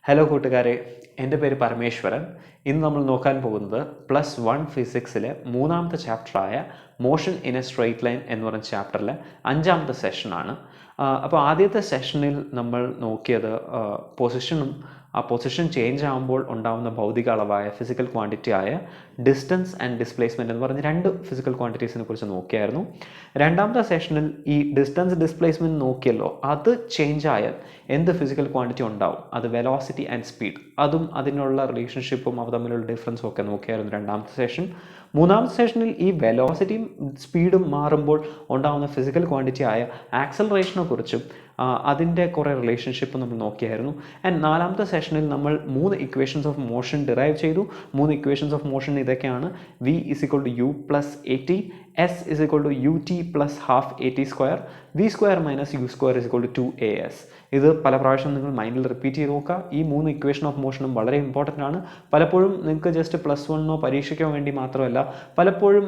Hello കൂട്ടുകാരെ, എൻ്റെ പേര് പരമേശ്വരൻ. ഇന്ന് നമ്മൾ നോക്കാൻ പോകുന്നത് +1 ഫിസിക്സിലെ മൂന്നാമത്തെ ചാപ്റ്ററായ motion in a straight line എന്ന് പറയുന്ന ചാപ്റ്ററിലെ 5ാമത്തെ സെഷനാണ്. അപ്പോൾ ആദ്യത്തെ സെഷനിൽ നമ്മൾ നോക്കിയത് പൊസിഷനും ആ പൊസിഷൻ ചേഞ്ച് ആകുമ്പോൾ ഉണ്ടാകുന്ന ഭൗതിക അളവായ ഫിസിക്കൽ ക്വാണ്ടിറ്റി ആയ ഡിസ്റ്റൻസ് ആൻഡ് ഡിസ്പ്ലേസ്മെൻറ്റ് എന്ന് പറഞ്ഞ രണ്ട് ഫിസിക്കൽ ക്വാണ്ടിറ്റീസിനെ കുറിച്ച് നോക്കിയായിരുന്നു. രണ്ടാമത്തെ സെഷനിൽ ഈ ഡിസ്റ്റൻസ് ഡിസ്പ്ലേസ്മെൻറ്റ് നോക്കിയല്ലോ, അത് ചേഞ്ച് ആയാൽ എന്ത് ഫിസിക്കൽ ക്വാണ്ടിറ്റി ഉണ്ടാവും, അത് വെലോസിറ്റി ആൻഡ് സ്പീഡ്, അതും അതിനുള്ള റിലേഷൻഷിപ്പും അവ തമ്മിലുള്ള ഡിഫറൻസും ഒക്കെ നോക്കിയായിരുന്നു രണ്ടാമത്തെ സെഷൻ. മൂന്നാമത്തെ സെഷനിൽ ഈ വെലോസിറ്റിയും സ്പീഡും മാറുമ്പോൾ ഉണ്ടാകുന്ന ഫിസിക്കൽ ക്വാണ്ടിറ്റി ആയ ആക്സലറേഷനെ കുറിച്ചും അതിൻ്റെ കുറേ റിലേഷൻഷിപ്പ് നമ്മൾ നോക്കിയായിരുന്നു. ആൻഡ് നാലാമത്തെ സെഷനിൽ നമ്മൾ 3 ഇക്വേഷൻസ് ഓഫ് മോഷൻ ഡിറൈവ് ചെയ്തു. 3 ഇക്വേഷൻസ് ഓഫ് മോഷൻ ഇതൊക്കെയാണ്: v = u + at, s = ut + ½ at², v² - u² = 2as. ഇത് പല പ്രാവശ്യം നിങ്ങൾ മൈൻഡിൽ റിപ്പീറ്റ് ചെയ്ത് നോക്കുക. ഈ 3 ഇക്വേഷൻ ഓഫ് മോഷനും വളരെ ഇമ്പോർട്ടൻ്റ് ആണ്. പലപ്പോഴും നിങ്ങൾക്ക് ജസ്റ്റ് +1 പരീക്ഷയ്ക്കോ വേണ്ടി മാത്രമല്ല, പലപ്പോഴും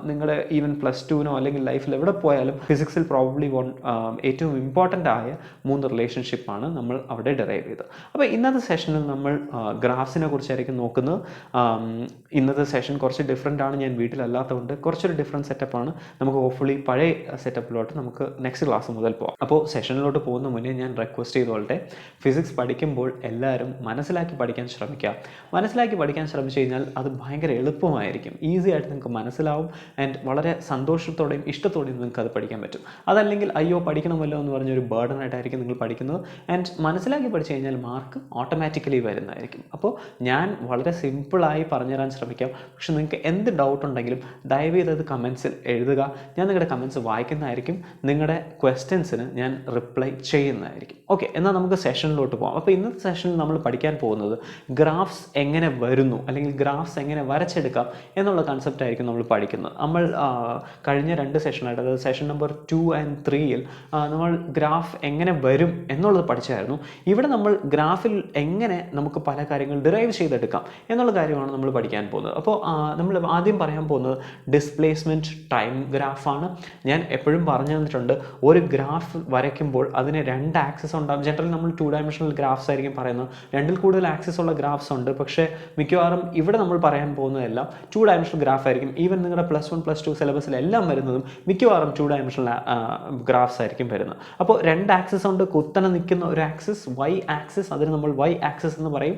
നിങ്ങളുടെ ഈവൻ +2 അല്ലെങ്കിൽ ലൈഫിൽ എവിടെ പോയാലും ഫിസിക്സിൽ പ്രോബബ്ലി ഏറ്റവും ഇമ്പോർട്ടൻ്റ് ആയ 3 റിലേഷൻഷിപ്പാണ് നമ്മൾ അവിടെ ഡിറൈവ് ചെയ്തത്. അപ്പോൾ ഇന്നത്തെ സെഷനിൽ നമ്മൾ ഗ്രാഫ്സിനെ കുറിച്ചായിരിക്കും നോക്കുന്നത്. ഇന്നത്തെ സെഷൻ കുറച്ച് ഡിഫറെൻ്റ് ആണ്. ഞാൻ വീട്ടിലല്ലാത്തതുകൊണ്ട് കുറച്ചൊരു ഡിഫറെൻറ്റ് സെറ്റപ്പാണ്. നമുക്ക് ഹോപ്പ്ഫുള്ളി പഴയ സെറ്റപ്പിലോട്ട് നമുക്ക് നെക്സ്റ്റ് ക്ലാസ് മുതൽ പോകാം. അപ്പോൾ സെഷനിലോട്ട് പോകുന്ന മുന്നേ ഞാൻ റിക്വസ്റ്റ് ചെയ്തോളട്ടെ, ഫിസിക്സ് പഠിക്കുമ്പോൾ എല്ലാവരും മനസ്സിലാക്കി പഠിക്കാൻ ശ്രമിക്കുക. മനസ്സിലാക്കി പഠിക്കാൻ ശ്രമിച്ചു കഴിഞ്ഞാൽ അത് ഭയങ്കര എളുപ്പമായിരിക്കും, ഈസി ആയിട്ട് നിങ്ങൾക്ക് മനസ്സിലാവും. ആൻഡ് വളരെ സന്തോഷത്തോടെയും ഇഷ്ടത്തോടെയും നിങ്ങൾക്ക് അത് പഠിക്കാൻ പറ്റും. അതല്ലെങ്കിൽ അയ്യോ പഠിക്കണമല്ലോ എന്ന് പറഞ്ഞൊരു ബേർഡൻ ആയിട്ടായിരിക്കും നിങ്ങൾ പഠിക്കുന്നത്. ആൻഡ് മനസ്സിലാക്കി പഠിച്ചു കഴിഞ്ഞാൽ മാർക്ക് ഓട്ടോമാറ്റിക്കലി വരുന്നതായിരിക്കും. അപ്പോൾ ഞാൻ വളരെ സിമ്പിളായി പറഞ്ഞുതരാൻ ശ്രമിക്കാം. പക്ഷെ നിങ്ങൾക്ക് എന്ത് ഡൗട്ട് ഉണ്ടെങ്കിലും ദയവ് ചെയ്തത് കമൻസിൽ എഴുതുക. ഞാൻ നിങ്ങളുടെ കമൻസ് വായിക്കുന്നതായിരിക്കും. നിങ്ങളുടെ ക്വസ്റ്റ്യൻസിന് ഞാൻ റിപ്ലൈ ചെയ്യുന്നതായിരിക്കും. ഓക്കെ, എന്നാൽ നമുക്ക് സെഷനിലോട്ട് പോകാം. അപ്പോൾ ഇന്നത്തെ സെഷനിൽ നമ്മൾ പഠിക്കാൻ പോകുന്നത് ഗ്രാഫ്സ് എങ്ങനെ വരുന്നു അല്ലെങ്കിൽ ഗ്രാഫ്സ് എങ്ങനെ വരച്ചെടുക്കാം എന്നുള്ള കൺസെപ്റ്റ് ആയിരിക്കും നമ്മൾ പഠിക്കുന്നത്. നമ്മൾ കഴിഞ്ഞ 2 സെഷനായിട്ട്, അതായത് സെഷൻ നമ്പർ 2 and 3ൽ നമ്മൾ ഗ്രാഫ് എങ്ങനെ വരും എന്നുള്ളത് പഠിച്ചായിരുന്നു. ഇവിടെ നമ്മൾ ഗ്രാഫിൽ എങ്ങനെ നമുക്ക് പല കാര്യങ്ങൾ ഡിറൈവ് ചെയ്തെടുക്കാം എന്നുള്ള കാര്യമാണ് നമ്മൾ പഠിക്കാൻ പോകുന്നത്. അപ്പോൾ നമ്മൾ ആദ്യം പറയാൻ പോകുന്നത് ഡിസ്പ്ലേസ്മെൻറ്റ് ടൈം ഗ്രാഫാണ്. ഞാൻ എപ്പോഴും പറഞ്ഞു തന്നിട്ടുണ്ട്, ഒരു ഗ്രാഫ് വരയ്ക്കുമ്പോൾ അതിന് 2 ആക്സിസ് ഉണ്ടാകും. ജനറലി നമ്മൾ 2 ഡയമെൻഷണൽ ഗ്രാഫ്സ് ആയിരിക്കും പറയുന്നത്. 2ൽ കൂടുതൽ ആക്സിസ് ഉള്ള ഗ്രാഫ്സ് ഉണ്ട്. പക്ഷേ മിക്കവാറും ഇവിടെ നമ്മൾ പറയാൻ പോകുന്നതെല്ലാം 2 ഡയമെൻഷണൽ ഗ്രാഫ് ആയിരിക്കും. ഈവൻ നിങ്ങളുടെ +1 +2 സിലബസിലെല്ലാം വരുന്നതും മിക്കവാറും 2 ഡയമെൻഷണൽ ഗ്രാഫ്സ് ആയിരിക്കും വരുന്നത്. അപ്പോൾ 2 ആക്സിസ് ഉണ്ട്. കുത്തനെ നിൽക്കുന്ന ഒരു ആക്സിസ് y ആക്സിസ്, അതിന് നമ്മൾ y ആക്സിസ് എന്ന് പറയും.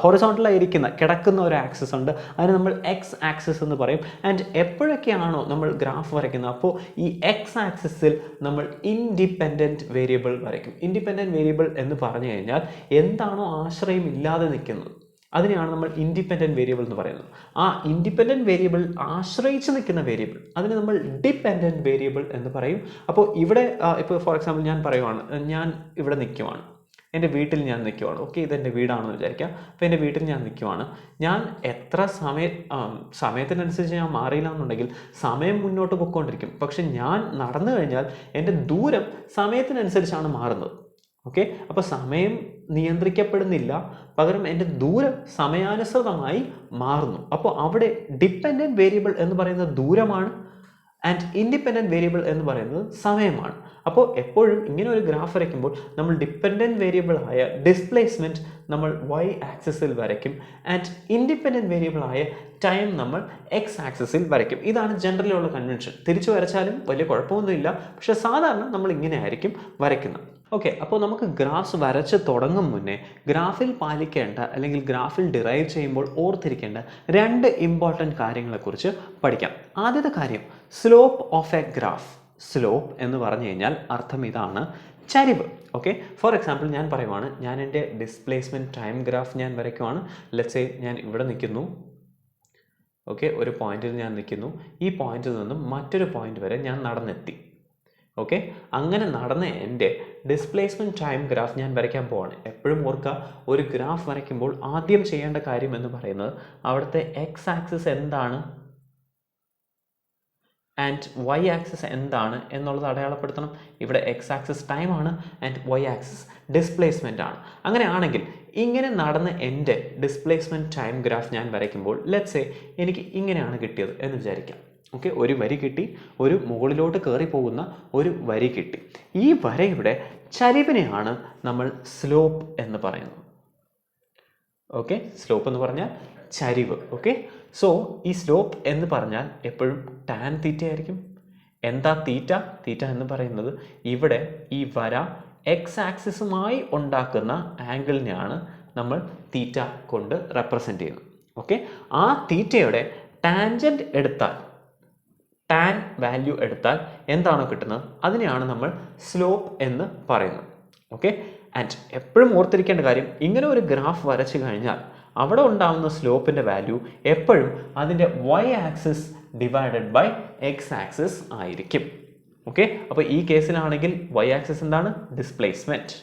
ഹൊറിസോണ്ടലായി കിടക്കുന്ന ഒരു ആക്സിസ് ഉണ്ട്, അതിന് നമ്മൾ x ആക്സിസ് എന്ന് പറയും. ആൻഡ് എപ്പോഴൊക്കെയാണോ നമ്മൾ ഗ്രാഫ് വരയ്ക്കുന്നത്, അപ്പോൾ ഈ x ആക്സിസിൽ നമ്മൾ ഇൻഡിപെൻഡൻറ്റ് വേരിയബിൾ വരയ്ക്കും. ഇൻഡിപെൻഡൻറ്റ് വേരിയബിൾ എന്ന് പറഞ്ഞു കഴിഞ്ഞാൽ എന്താണോ ആശ്രയം ഇല്ലാതെ നിൽക്കുന്നത്, അതിനെയാണ് നമ്മൾ ഇൻഡിപെൻഡൻറ്റ് വേരിയബിൾ എന്ന് പറയുന്നത്. ആ ഇൻഡിപെൻഡൻറ്റ് വേരിയബിൾ ആശ്രയിച്ച് നിൽക്കുന്ന വേരിയബിൾ, അതിന് നമ്മൾ ഡിപെൻഡൻറ്റ് വേരിയബിൾ എന്ന് പറയും. അപ്പോൾ ഇവിടെ ഇപ്പോൾ ഫോർ എക്സാമ്പിൾ ഞാൻ പറയുവാണ്, ഞാൻ ഇവിടെ നിൽക്കുവാണ്, എൻ്റെ വീട്ടിൽ ഞാൻ നിൽക്കുവാണ്. ഓക്കെ, ഇതെൻ്റെ വീടാണെന്ന് വിചാരിക്കാം. അപ്പോൾ എൻ്റെ വീട്ടിൽ ഞാൻ നിൽക്കുവാണ്. ഞാൻ എത്ര സമയത്തിനനുസരിച്ച് ഞാൻ മാറിയില്ല എന്നുണ്ടെങ്കിൽ സമയം മുന്നോട്ട് പോയിക്കൊണ്ടിരിക്കും. പക്ഷെ ഞാൻ നടന്നു കഴിഞ്ഞാൽ എൻ്റെ ദൂരം സമയത്തിനനുസരിച്ചാണ് മാറുന്നത്. ഓക്കെ, അപ്പോൾ സമയം നിയന്ത്രിക്കപ്പെടുന്നില്ല, പകരം എൻ്റെ ദൂരം സമയാനുസൃതമായി മാറുന്നു. അപ്പോൾ അവിടെ ഡിപ്പെൻഡൻറ്റ് വേരിയബിൾ എന്ന് പറയുന്നത് ദൂരമാണ്, ആൻഡ് ഇൻഡിപെൻഡൻറ്റ് വേരിയബിൾ എന്ന് പറയുന്നത് സമയമാണ്. അപ്പോൾ എപ്പോഴും ഇങ്ങനെ ഒരു ഗ്രാഫ് വരയ്ക്കുമ്പോൾ നമ്മൾ ഡിപ്പെൻഡൻറ്റ് വേരിയബിൾ ആയ ഡിസ്പ്ലേസ്മെൻറ്റ് നമ്മൾ y ആക്സിസിൽ വരയ്ക്കും, ആൻഡ് ഇൻഡിപെൻഡൻറ്റ് വേരിയബിൾ ആയ ടൈം നമ്മൾ x ആക്സിസിൽ വരയ്ക്കും. ഇതാണ് ജനറലി ഉള്ള കൺവെൻഷൻ. തിരിച്ചു വരച്ചാലും വലിയ കുഴപ്പമൊന്നുമില്ല, പക്ഷേ സാധാരണ നമ്മൾ ഇങ്ങനെ ആയിരിക്കും വരയ്ക്കുന്നത്. ഓക്കെ, അപ്പോൾ നമുക്ക് ഗ്രാഫ്സ് വരച്ച് തുടങ്ങും മുന്നേ ഗ്രാഫിൽ പാലിക്കേണ്ട അല്ലെങ്കിൽ ഗ്രാഫിൽ ഡിറൈവ് ചെയ്യുമ്പോൾ ഓർത്തിരിക്കേണ്ട 2 ഇമ്പോർട്ടൻറ്റ് കാര്യങ്ങളെക്കുറിച്ച് പഠിക്കാം. ആദ്യത്തെ കാര്യം, slope of A graph. Slope എന്ന് പറഞ്ഞു കഴിഞ്ഞാൽ അർത്ഥം ഇതാണ്, ചരിവ്. ഓക്കെ, ഫോർ എക്സാമ്പിൾ ഞാൻ പറയുവാണ്, ഞാൻ എൻ്റെ ഡിസ്പ്ലേസ്മെൻറ്റ് ടൈം ഗ്രാഫ് ഞാൻ വരയ്ക്കുവാണ്. ലെറ്റ്സ് സേ ഞാൻ ഇവിടെ നിൽക്കുന്നു. ഓക്കെ, ഒരു പോയിന്റിൽ ഞാൻ നിൽക്കുന്നു. ഈ പോയിന്റിൽ നിന്നും മറ്റൊരു പോയിന്റ് വരെ ഞാൻ നടന്നെത്തി. ഓക്കെ, അങ്ങനെ നടന്ന എൻ്റെ ഡിസ്പ്ലേസ്മെൻറ്റ് ടൈം ഗ്രാഫ് ഞാൻ വരയ്ക്കാൻ പോവാണ്. എപ്പോഴും ഓർക്കുക, ഒരു ഗ്രാഫ് വരയ്ക്കുമ്പോൾ ആദ്യം ചെയ്യേണ്ട കാര്യം എന്ന് പറയുന്നത് അവിടുത്തെ x ആക്സിസ് എന്താണ് ആൻഡ് y ആക്സിസ് എന്താണ് എന്നുള്ളത് അടയാളപ്പെടുത്തണം. ഇവിടെ x ആക്സിസ് ടൈമാണ് ആൻഡ് y ആക്സിസ് ഡിസ്പ്ലേസ്മെൻ്റ് ആണ്. അങ്ങനെയാണെങ്കിൽ ഇങ്ങനെ നടന്ന എൻ്റെ ഡിസ്പ്ലേസ്മെൻറ്റ് ടൈം ഗ്രാഫ് ഞാൻ വരയ്ക്കുമ്പോൾ ലെറ്റ്സ് സേ എനിക്ക് ഇങ്ങനെയാണ് കിട്ടിയത് എന്ന് വിചാരിക്കാം. ഓക്കെ, ഒരു വരി കിട്ടി, ഒരു മുകളിലോട്ട് കയറി പോകുന്ന ഒരു വരി കിട്ടി. ഈ വരയുടെ ചരിവിനെയാണ് നമ്മൾ സ്ലോപ്പ് എന്ന് പറയുന്നത്. ഓക്കെ, സ്ലോപ്പ് എന്ന് പറഞ്ഞാൽ ചരിവ്. ഓക്കെ, സോ ഈ സ്ലോപ്പ് എന്ന് പറഞ്ഞാൽ എപ്പോഴും ടാൻ തീറ്റ ആയിരിക്കും. എന്താ തീറ്റ? തീറ്റ എന്ന് പറയുന്നത് ഇവിടെ ഈ വര എക്സ് ആക്സിസുമായി ഉണ്ടാക്കുന്ന ആംഗിളിനെയാണ് നമ്മൾ തീറ്റ കൊണ്ട് റെപ്രസെൻ്റ് ചെയ്യുന്നത്. ഓക്കെ, ആ തീറ്റയുടെ ടാൻജൻറ്റ് എടുത്താൽ, ടാൻ വാല്യൂ എടുത്താൽ എന്താണോ കിട്ടുന്നത് അതിനെയാണ് നമ്മൾ സ്ലോപ്പ് എന്ന് പറയുന്നത്. ഓക്കെ, ആൻഡ് എപ്പോഴും ഓർത്തിരിക്കേണ്ട കാര്യം, ഇങ്ങനെ ഒരു ഗ്രാഫ് വരച്ചു കഴിഞ്ഞാൽ അവിടെ ഉണ്ടാകുന്ന സ്ലോപ്പിൻ്റെ വാല്യൂ എപ്പോഴും അതിൻ്റെ y axis divided by x axis ആയിരിക്കും. ഓക്കെ, അപ്പോൾ ഈ കേസിലാണെങ്കിൽ വൈ ആക്സിസ് എന്താണ്? Displacement.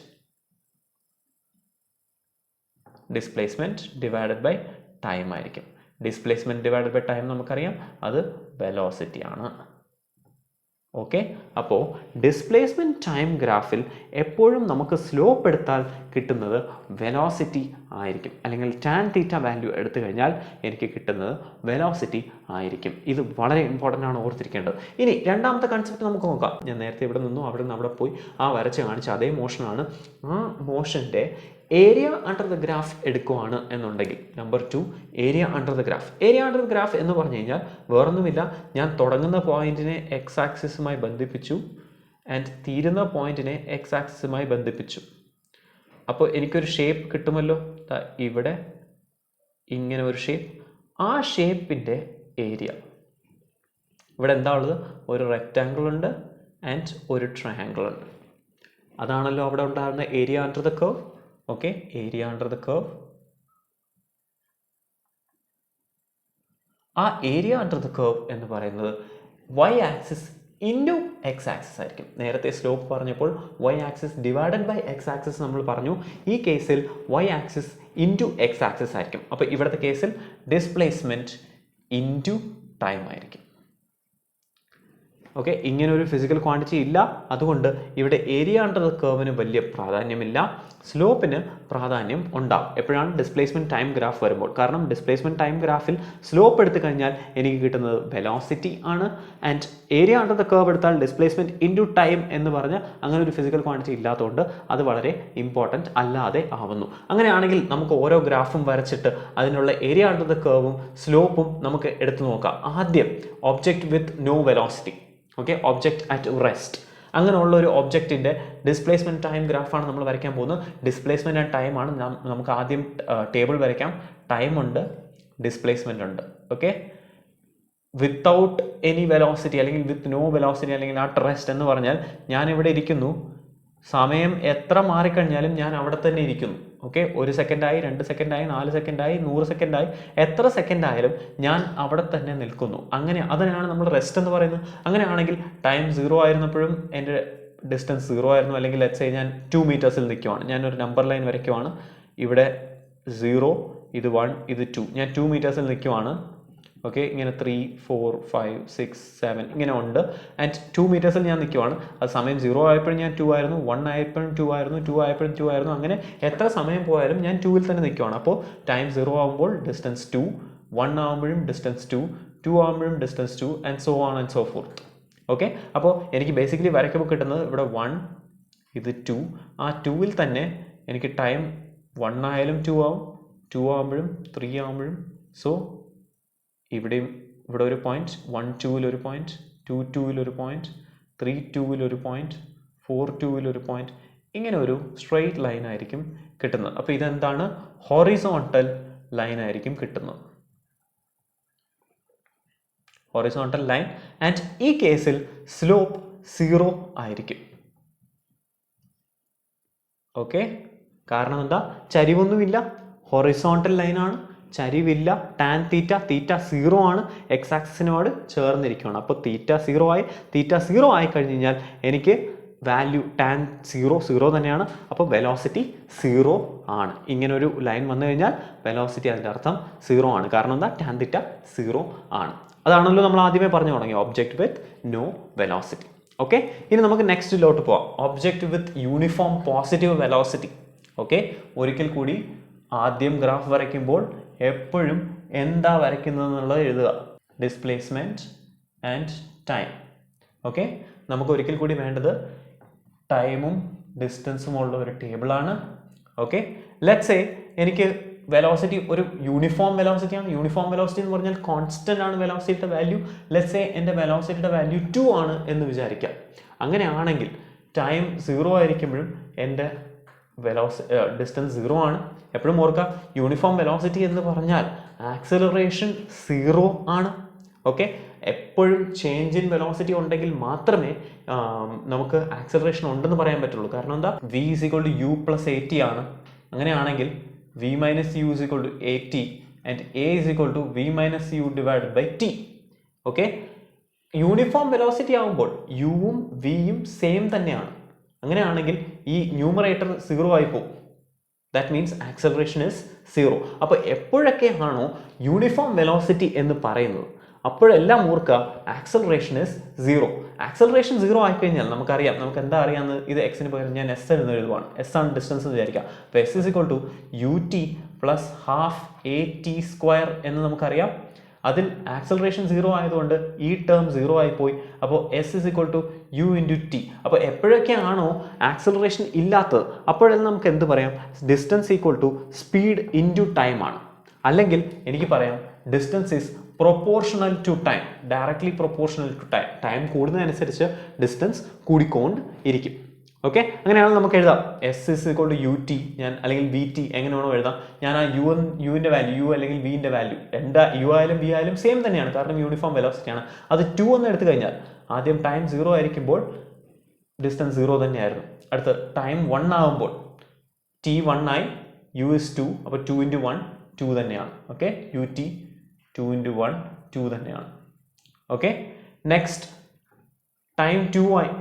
Displacement divided by time ആയിരിക്കും. ഡിസ്പ്ലേസ്മെൻറ്റ് ഡിവൈഡഡ് ബൈ ടൈം നമുക്കറിയാം, അത് വെലോസിറ്റി ആണ്. ഓക്കെ, അപ്പോൾ ഡിസ്പ്ലേസ്മെൻറ്റ് ടൈം ഗ്രാഫിൽ എപ്പോഴും നമുക്ക് സ്ലോപ്പ് എടുത്താൽ കിട്ടുന്നത് വെലോസിറ്റി ആയിരിക്കും, അല്ലെങ്കിൽ ടാൻ തീറ്റ വാല്യൂ എടുത്തു കഴിഞ്ഞാൽ എനിക്ക് കിട്ടുന്നത് വെലോസിറ്റി ആയിരിക്കും. ഇത് വളരെ ഇമ്പോർട്ടൻ്റ് ആണ്, ഓർത്തിരിക്കേണ്ടത്. ഇനി രണ്ടാമത്തെ കൺസെപ്റ്റ് നമുക്ക് നോക്കാം. ഞാൻ നേരത്തെ ഇവിടെ നിന്നു അവിടെ നിന്ന് അവിടെ പോയി ആ വരച്ച് കാണിച്ച അതേ മോഷനാണ്. ആ മോഷൻ്റെ ഏരിയ അണ്ടർ ദ ഗ്രാഫ് എടുക്കുവാണ് എന്നുണ്ടെങ്കിൽ, number 2 area under the graph. Area under the graph എന്ന് പറഞ്ഞു കഴിഞ്ഞാൽ വേറൊന്നുമില്ല, ഞാൻ തുടങ്ങുന്ന പോയിന്റിനെ എക്സ് ആക്സിസുമായി ബന്ധിപ്പിച്ചു ആൻഡ് തീരുന്ന പോയിന്റിനെ എക്സ് ആക്സിസുമായി ബന്ധിപ്പിച്ചു. അപ്പോൾ എനിക്കൊരു ഷേപ്പ് കിട്ടുമല്ലോ, ഇവിടെ ഇങ്ങനെ ഒരു ഷേപ്പ്. ആ ഷേപ്പിൻ്റെ ഏരിയ ഇവിടെ എന്താ ഉള്ളത്? ഒരു റെക്റ്റാങ്കിൾ ഉണ്ട് ആൻഡ് ഒരു ട്രയാങ്കിൾ ഉണ്ട്. അതാണല്ലോ അവിടെ ഉണ്ടാകുന്ന area under the curve. Okay, area under the curve. ആ ഏരിയ അണ്ടർ ദ കർവ് എന്ന് പറയുന്നത് y axis into x axis ആയിരിക്കും. നേരത്തെ സ്ലോപ്പ് പറഞ്ഞപ്പോൾ y axis divided by x axis നമ്മൾ പറഞ്ഞു. ഈ കേസിൽ y axis into x axis ആയിരിക്കും. അപ്പോൾ ഇവിടുത്തെ കേസിൽ ഡിസ്പ്ലേസ്മെൻറ്റ് ഇൻറ്റു ടൈം ആയിരിക്കും. ഓക്കെ, ഇങ്ങനെ ഒരു ഫിസിക്കൽ ക്വാണ്ടിറ്റി ഇല്ല, അതുകൊണ്ട് ഇവിടെ ഏരിയ അണ്ടർ ദ കർവിന് വലിയ പ്രാധാന്യമില്ല, സ്ലോപ്പിന് പ്രാധാന്യം ഉണ്ടാവും എപ്പോഴാണ് ഡിസ്പ്ലേസ്മെൻറ്റ് ടൈം ഗ്രാഫ് വരുമ്പോൾ. കാരണം ഡിസ്പ്ലേസ്മെൻറ്റ് ടൈം ഗ്രാഫിൽ സ്ലോപ്പ് എടുത്തു കഴിഞ്ഞാൽ എനിക്ക് കിട്ടുന്നത് വെലോസിറ്റി ആണ്, and area under the curve എടുത്താൽ ഡിസ്പ്ലേസ്മെൻറ്റ് ഇൻറ്റു ടൈം എന്ന് പറഞ്ഞ് അങ്ങനെ ഒരു ഫിസിക്കൽ ക്വാണ്ടിറ്റി ഇല്ലാത്തതുകൊണ്ട് അത് വളരെ ഇമ്പോർട്ടൻറ്റ് അല്ലാതെ ആവുന്നു. അങ്ങനെയാണെങ്കിൽ നമുക്ക് ഓരോ ഗ്രാഫും വരച്ചിട്ട് അതിനുള്ള ഏരിയ അണ്ടർ ദ കർവും സ്ലോപ്പും നമുക്ക് എടുത്തു നോക്കാം. ആദ്യം object with no velocity. Okay, object at rest. അങ്ങനെയുള്ള ഒരു ഒബ്ജക്റ്റിൻ്റെ ഡിസ്പ്ലേസ്മെൻറ്റ് ടൈം ഗ്രാഫാണ് നമ്മൾ വരയ്ക്കാൻ പോകുന്നത്. ഡിസ്പ്ലേസ്മെൻറ്റ് ആൻഡ് ടൈമാണ്. നമുക്ക് ആദ്യം ടേബിൾ വരയ്ക്കാം. ടൈം ഉണ്ട്, ഡിസ്പ്ലേസ്മെൻറ്റ് ഉണ്ട്. ഓക്കെ, വിത്തൗട്ട് എനി വെലോസിറ്റി അല്ലെങ്കിൽ വിത്ത് നോ വെലോസിറ്റി അല്ലെങ്കിൽ അറ്റ് റെസ്റ്റ് എന്ന് പറഞ്ഞാൽ ഞാനിവിടെ ഇരിക്കുന്നു, സമയം എത്ര മാറിക്കഴിഞ്ഞാലും ഞാൻ അവിടെ തന്നെ ഇരിക്കുന്നു. ഓക്കെ, 1 സെക്കൻഡായി, 2 സെക്കൻഡായി, 4 സെക്കൻഡായി, 100 സെക്കൻഡായി, എത്ര സെക്കൻഡായാലും ഞാൻ അവിടെ തന്നെ നിൽക്കുന്നു. അതിനാണ് നമ്മൾ റെസ്റ്റ് എന്ന് പറയുന്നത്. അങ്ങനെയാണെങ്കിൽ ടൈം 0 ആയിരുന്നപ്പോഴും എൻ്റെ ഡിസ്റ്റൻസ് 0 ആയിരുന്നു. അല്ലെങ്കിൽ ലെറ്റ്സ് സേ ഞാൻ 2 മീറ്റേഴ്സിൽ നിൽക്കുവാണ്, ഞാനൊരു നമ്പർ ലൈൻ വരയ്ക്കുവാണ്. ഇവിടെ 0, ഇത് 1, ഇത് 2, ഞാൻ 2 മീറ്റേഴ്സിൽ നിൽക്കുവാണ്. ഓക്കെ, ഇങ്ങനെ 3, 4, 5, 6, 7 ഇങ്ങനെ ഉണ്ട്. ആൻഡ് 2 മീറ്റേഴ്സിൽ ഞാൻ നിൽക്കുവാണ്. അത് സമയം 0 ആയപ്പോഴും ഞാൻ 2 ആയിരുന്നു, 1 ആയപ്പോഴും 2 ആയിരുന്നു, 2 ആയപ്പോഴും 2 ആയിരുന്നു. അങ്ങനെ എത്ര സമയം പോയാലും ഞാൻ 2-ൽ തന്നെ നിൽക്കുവാണ്. അപ്പോൾ ടൈം 0 ആകുമ്പോൾ ഡിസ്റ്റൻസ് 2, 1 ആകുമ്പോഴും ഡിസ്റ്റൻസ് 2, 2 ആകുമ്പോഴും distance 2 and so on and so forth. Okay, അപ്പോൾ എനിക്ക് ബേസിക്കലി വരയ്ക്കുമ്പോൾ കിട്ടുന്നത് ഇവിടെ 1, ഇത് 2. ആ 2-ൽ തന്നെ എനിക്ക് ടൈം 1 ആയാലും 2 ആവും, 2 ആകുമ്പോഴും 3 ആകുമ്പോഴും. സോ ഇവിടെ ഒരു പോയിന്റ്, 1, 2-ൽ ഒരു പോയിന്റ്, 2, 2-ൽ ഒരു പോയിന്റ്, 3, 2-ൽ ഒരു പോയിന്റ്, 4, 2-ൽ ഒരു പോയിന്റ്. ഇങ്ങനെ ഒരു സ്ട്രെയിറ്റ് ലൈൻ ആയിരിക്കും കിട്ടുന്നത്. അപ്പോൾ ഇതെന്താണ്? ഹൊറിസോണ്ടൽ ലൈൻ ആയിരിക്കും കിട്ടുന്നത്. Horizontal line. ആൻഡ് ഈ കേസിൽ സ്ലോപ്പ് 0 ആയിരിക്കും. ഓക്കെ, കാരണം എന്താ? ചരിവൊന്നുമില്ല, ഹൊറിസോണ്ടൽ ലൈനാണ്, ചരിവില്ല. ടാൻ തീറ്റ 0 ആണ്, എക്സ് ആക്സിസിനോട് ചേർന്നിരിക്കുകയാണ്. അപ്പോൾ തീറ്റ 0 ആയി. തീറ്റ 0 ആയി കഴിഞ്ഞ് കഴിഞ്ഞാൽ എനിക്ക് വാല്യൂ ടാൻ 0 തന്നെയാണ്. അപ്പോൾ വെലോസിറ്റി 0 ആണ്. ഇങ്ങനൊരു ലൈൻ വന്നു കഴിഞ്ഞാൽ വെലോസിറ്റി അതിൻ്റെ അർത്ഥം 0 ആണ്. കാരണം എന്താ? ടാൻ തീറ്റ 0 ആണ്. അതാണല്ലോ നമ്മൾ ആദ്യമേ പറഞ്ഞു തുടങ്ങി, object with no velocity. Okay, ഇനി നമുക്ക് നെക്സ്റ്റിലോട്ട് പോവാം. Object with uniform positive velocity. Okay, ഒരിക്കൽ കൂടി ആദ്യം ഗ്രാഫ് വരയ്ക്കുമ്പോൾ എപ്പോഴും എന്താ വരയ്ക്കുന്നത് എന്നുള്ളത് എഴുതുക. Displacement and time. ഓക്കെ, നമുക്ക് ഒരിക്കൽ കൂടി വേണ്ടത് ടൈമും ഡിസ്റ്റൻസും ഉള്ള ഒരു ടേബിളാണ്. ഓക്കെ, ലെറ്റ്സ് സേ എനിക്ക് വെലോസിറ്റി ഒരു യൂണിഫോം വെലോസിറ്റി ആണ്. യൂണിഫോം വെലോസിറ്റി എന്ന് പറഞ്ഞാൽ കോൺസ്റ്റന്റ് ആണ് വെലോസിറ്റിയുടെ വാല്യൂ. ലെറ്റ്സ് സേ എൻ്റെ വെലോസിറ്റിയുടെ വാല്യൂ 2 ആണ് എന്ന് വിചാരിക്കാം. അങ്ങനെയാണെങ്കിൽ ടൈം 0 ആയിരിക്കുമ്പോഴും എൻ്റെ ഡിസ്റ്റൻസ് 0 ആണ്. എപ്പോഴും ഓർക്കുക, യൂണിഫോം വെലോസിറ്റി എന്ന് പറഞ്ഞാൽ ആക്സിലറേഷൻ 0 ആണ്. ഓക്കെ, എപ്പോഴും ചേഞ്ച് ഇൻ വെലോസിറ്റി ഉണ്ടെങ്കിൽ മാത്രമേ നമുക്ക് ആക്സിലറേഷൻ ഉണ്ടെന്ന് പറയാൻ പറ്റുള്ളൂ. കാരണം എന്താ, v = u + at ആണ്. അങ്ങനെയാണെങ്കിൽ v - u = at and a = v - u / t. Okay, uniform velocity ആകുമ്പോൾ യുവും വിയും സെയിം തന്നെയാണ്. അങ്ങനെയാണെങ്കിൽ ഈ ന്യൂമറേറ്റർ 0 ആയി പോകും. That means acceleration is 0. അപ്പോൾ എപ്പോഴൊക്കെയാണോ യൂണിഫോം വെലോസിറ്റി എന്ന് പറയുന്നത് അപ്പോഴെല്ലാം ഓർക്കുക ആക്സലറേഷൻ ഇസ് 0. ആക്സലറേഷൻ 0 ആയിക്കഴിഞ്ഞാൽ നമുക്കറിയാം, നമുക്ക് എന്താ അറിയാമെന്ന്, ഇത് എക്സിന് പകരം ഞാൻ എസ് എന്ന് എഴുതുവാണ്. എസ് ആണ് ഡിസ്റ്റൻസ് എന്ന് വിചാരിക്കാം. അപ്പോൾ എസ് = ut + ½ at² എന്ന് നമുക്കറിയാം. അതിൽ ആക്സലറേഷൻ 0 ആയതുകൊണ്ട് ഈ ടേം 0 ആയിപ്പോയി. അപ്പോൾ എസ് = u × t. അപ്പോൾ എപ്പോഴൊക്കെയാണോ ആക്സലറേഷൻ ഇല്ലാത്തത് അപ്പോഴെല്ലാം നമുക്ക് എന്ത് പറയാം, ഡിസ്റ്റൻസ് = സ്പീഡ് ഇൻറ്റു ടൈം ആണ്. അല്ലെങ്കിൽ എനിക്ക് പറയാം distance is proportional to time, directly proportional to time. Time കൂടുന്നതനുസരിച്ച് ഡിസ്റ്റൻസ് കൂടിക്കൊണ്ട് ഇരിക്കും. ഓക്കെ, അങ്ങനെയാണെങ്കിൽ നമുക്ക് എഴുതാം എസ് = ut, ഞാൻ അല്ലെങ്കിൽ വി ടി എങ്ങനെ വേണോ എഴുതാം. ഞാൻ ആ യുവിൻ്റെ വാല്യൂ, യു അല്ലെങ്കിൽ വിൻ്റെ വാല്യൂ, യു ആയാലും വി ആയാലും സെയിം തന്നെയാണ്, കാരണം യൂണിഫോം വെലോസിറ്റി ആണ്. അത് 2 എന്ന് എടുത്തു കഴിഞ്ഞാൽ ആദ്യം ടൈം 0 ആയിരിക്കുമ്പോൾ ഡിസ്റ്റൻസ് 0 തന്നെയായിരുന്നു. അടുത്ത് ടൈം 1 ആകുമ്പോൾ t 1 ആയി, u is 2, അപ്പോൾ 2 × 1 2 തന്നെയാണ്. ഓക്കെ, ut 2 × 1 2 തന്നെയാണ്. ഓക്കെ, നെക്സ്റ്റ് ടൈം 2 ആയി,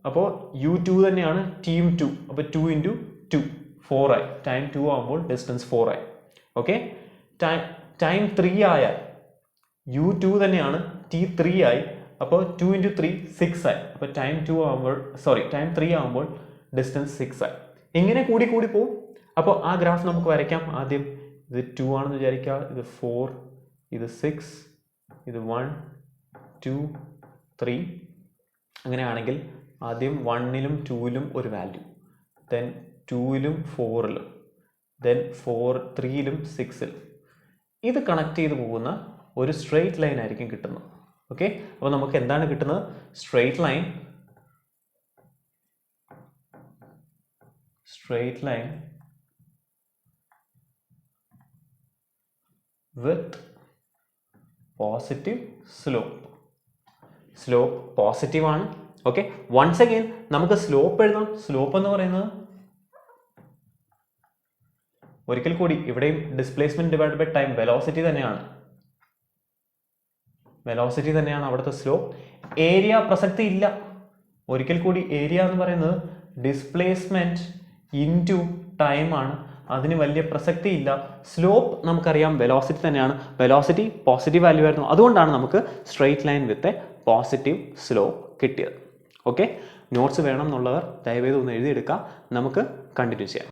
അപ്പോൾ u2 തന്നെയാണ്, ടീം 2, അപ്പോൾ 2 × 2 4 ആയി. ടൈം 2 ആകുമ്പോൾ ഡിസ്റ്റൻസ് 4 ആയി. ഓക്കെ, ടൈം 3 ആയാൽ u2 തന്നെയാണ്, t 3 ആയി, അപ്പോൾ 2 × 3 6 ആയി. അപ്പോൾ ടൈം 3 ആകുമ്പോൾ ഡിസ്റ്റൻസ് 6 ആയി. ഇങ്ങനെ കൂടി പോകും. അപ്പോൾ ആ ഗ്രാഫ് നമുക്ക് വരയ്ക്കാം. ആദ്യം ഇത് 2 ആണെന്ന് വിചാരിക്കുക, ഇത് 4, ഇത് 6, ഇത് 1 2 3. അങ്ങനെയാണെങ്കിൽ ആദ്യം 1ലും 2ലും ഒരു വാല്യൂ, ദെൻ 2ലും 4ലും, ദെൻ 3ലും 6ലും. ഇത് കണക്ട് ചെയ്ത് പോകുന്ന ഒരു സ്ട്രെയിറ്റ് ലൈൻ ആയിരിക്കും കിട്ടുന്നത്. ഓക്കെ, അപ്പോൾ നമുക്ക് എന്താണ് കിട്ടുന്നത്, straight line with positive slope positive ആണ്. ഓക്കെ, വൺസ് അഗെയിൻ നമുക്ക് സ്ലോപ്പ് എഴുതാം. സ്ലോപ്പ് എന്ന് പറയുന്നത് ഒരിക്കൽ കൂടി ഇവിടെയും displacement divide by time, velocity തന്നെയാണ് അവിടുത്തെ സ്ലോപ്പ്. ഏരിയ പ്രസക്തി ഇല്ല. ഒരിക്കൽ കൂടി ഏരിയ എന്ന് പറയുന്നത് ഡിസ്പ്ലേസ്മെന്റ് ഇൻറ്റു ടൈം ആണ്, അതിന് വലിയ പ്രസക്തി ഇല്ല. സ്ലോപ്പ് നമുക്കറിയാം വെലോസിറ്റി തന്നെയാണ്. വെലോസിറ്റി പോസിറ്റീവ് വാല്യൂ ആയിരുന്നു, അതുകൊണ്ടാണ് നമുക്ക് straight line with a positive slope കിട്ടിയത്. ഓക്കെ, നോട്ട്സ് വേണം എന്നുള്ളവർ ദയവേത് ഒന്ന് എഴുതിയെടുക്കുക. നമുക്ക് കണ്ടിന്യൂ ചെയ്യാം.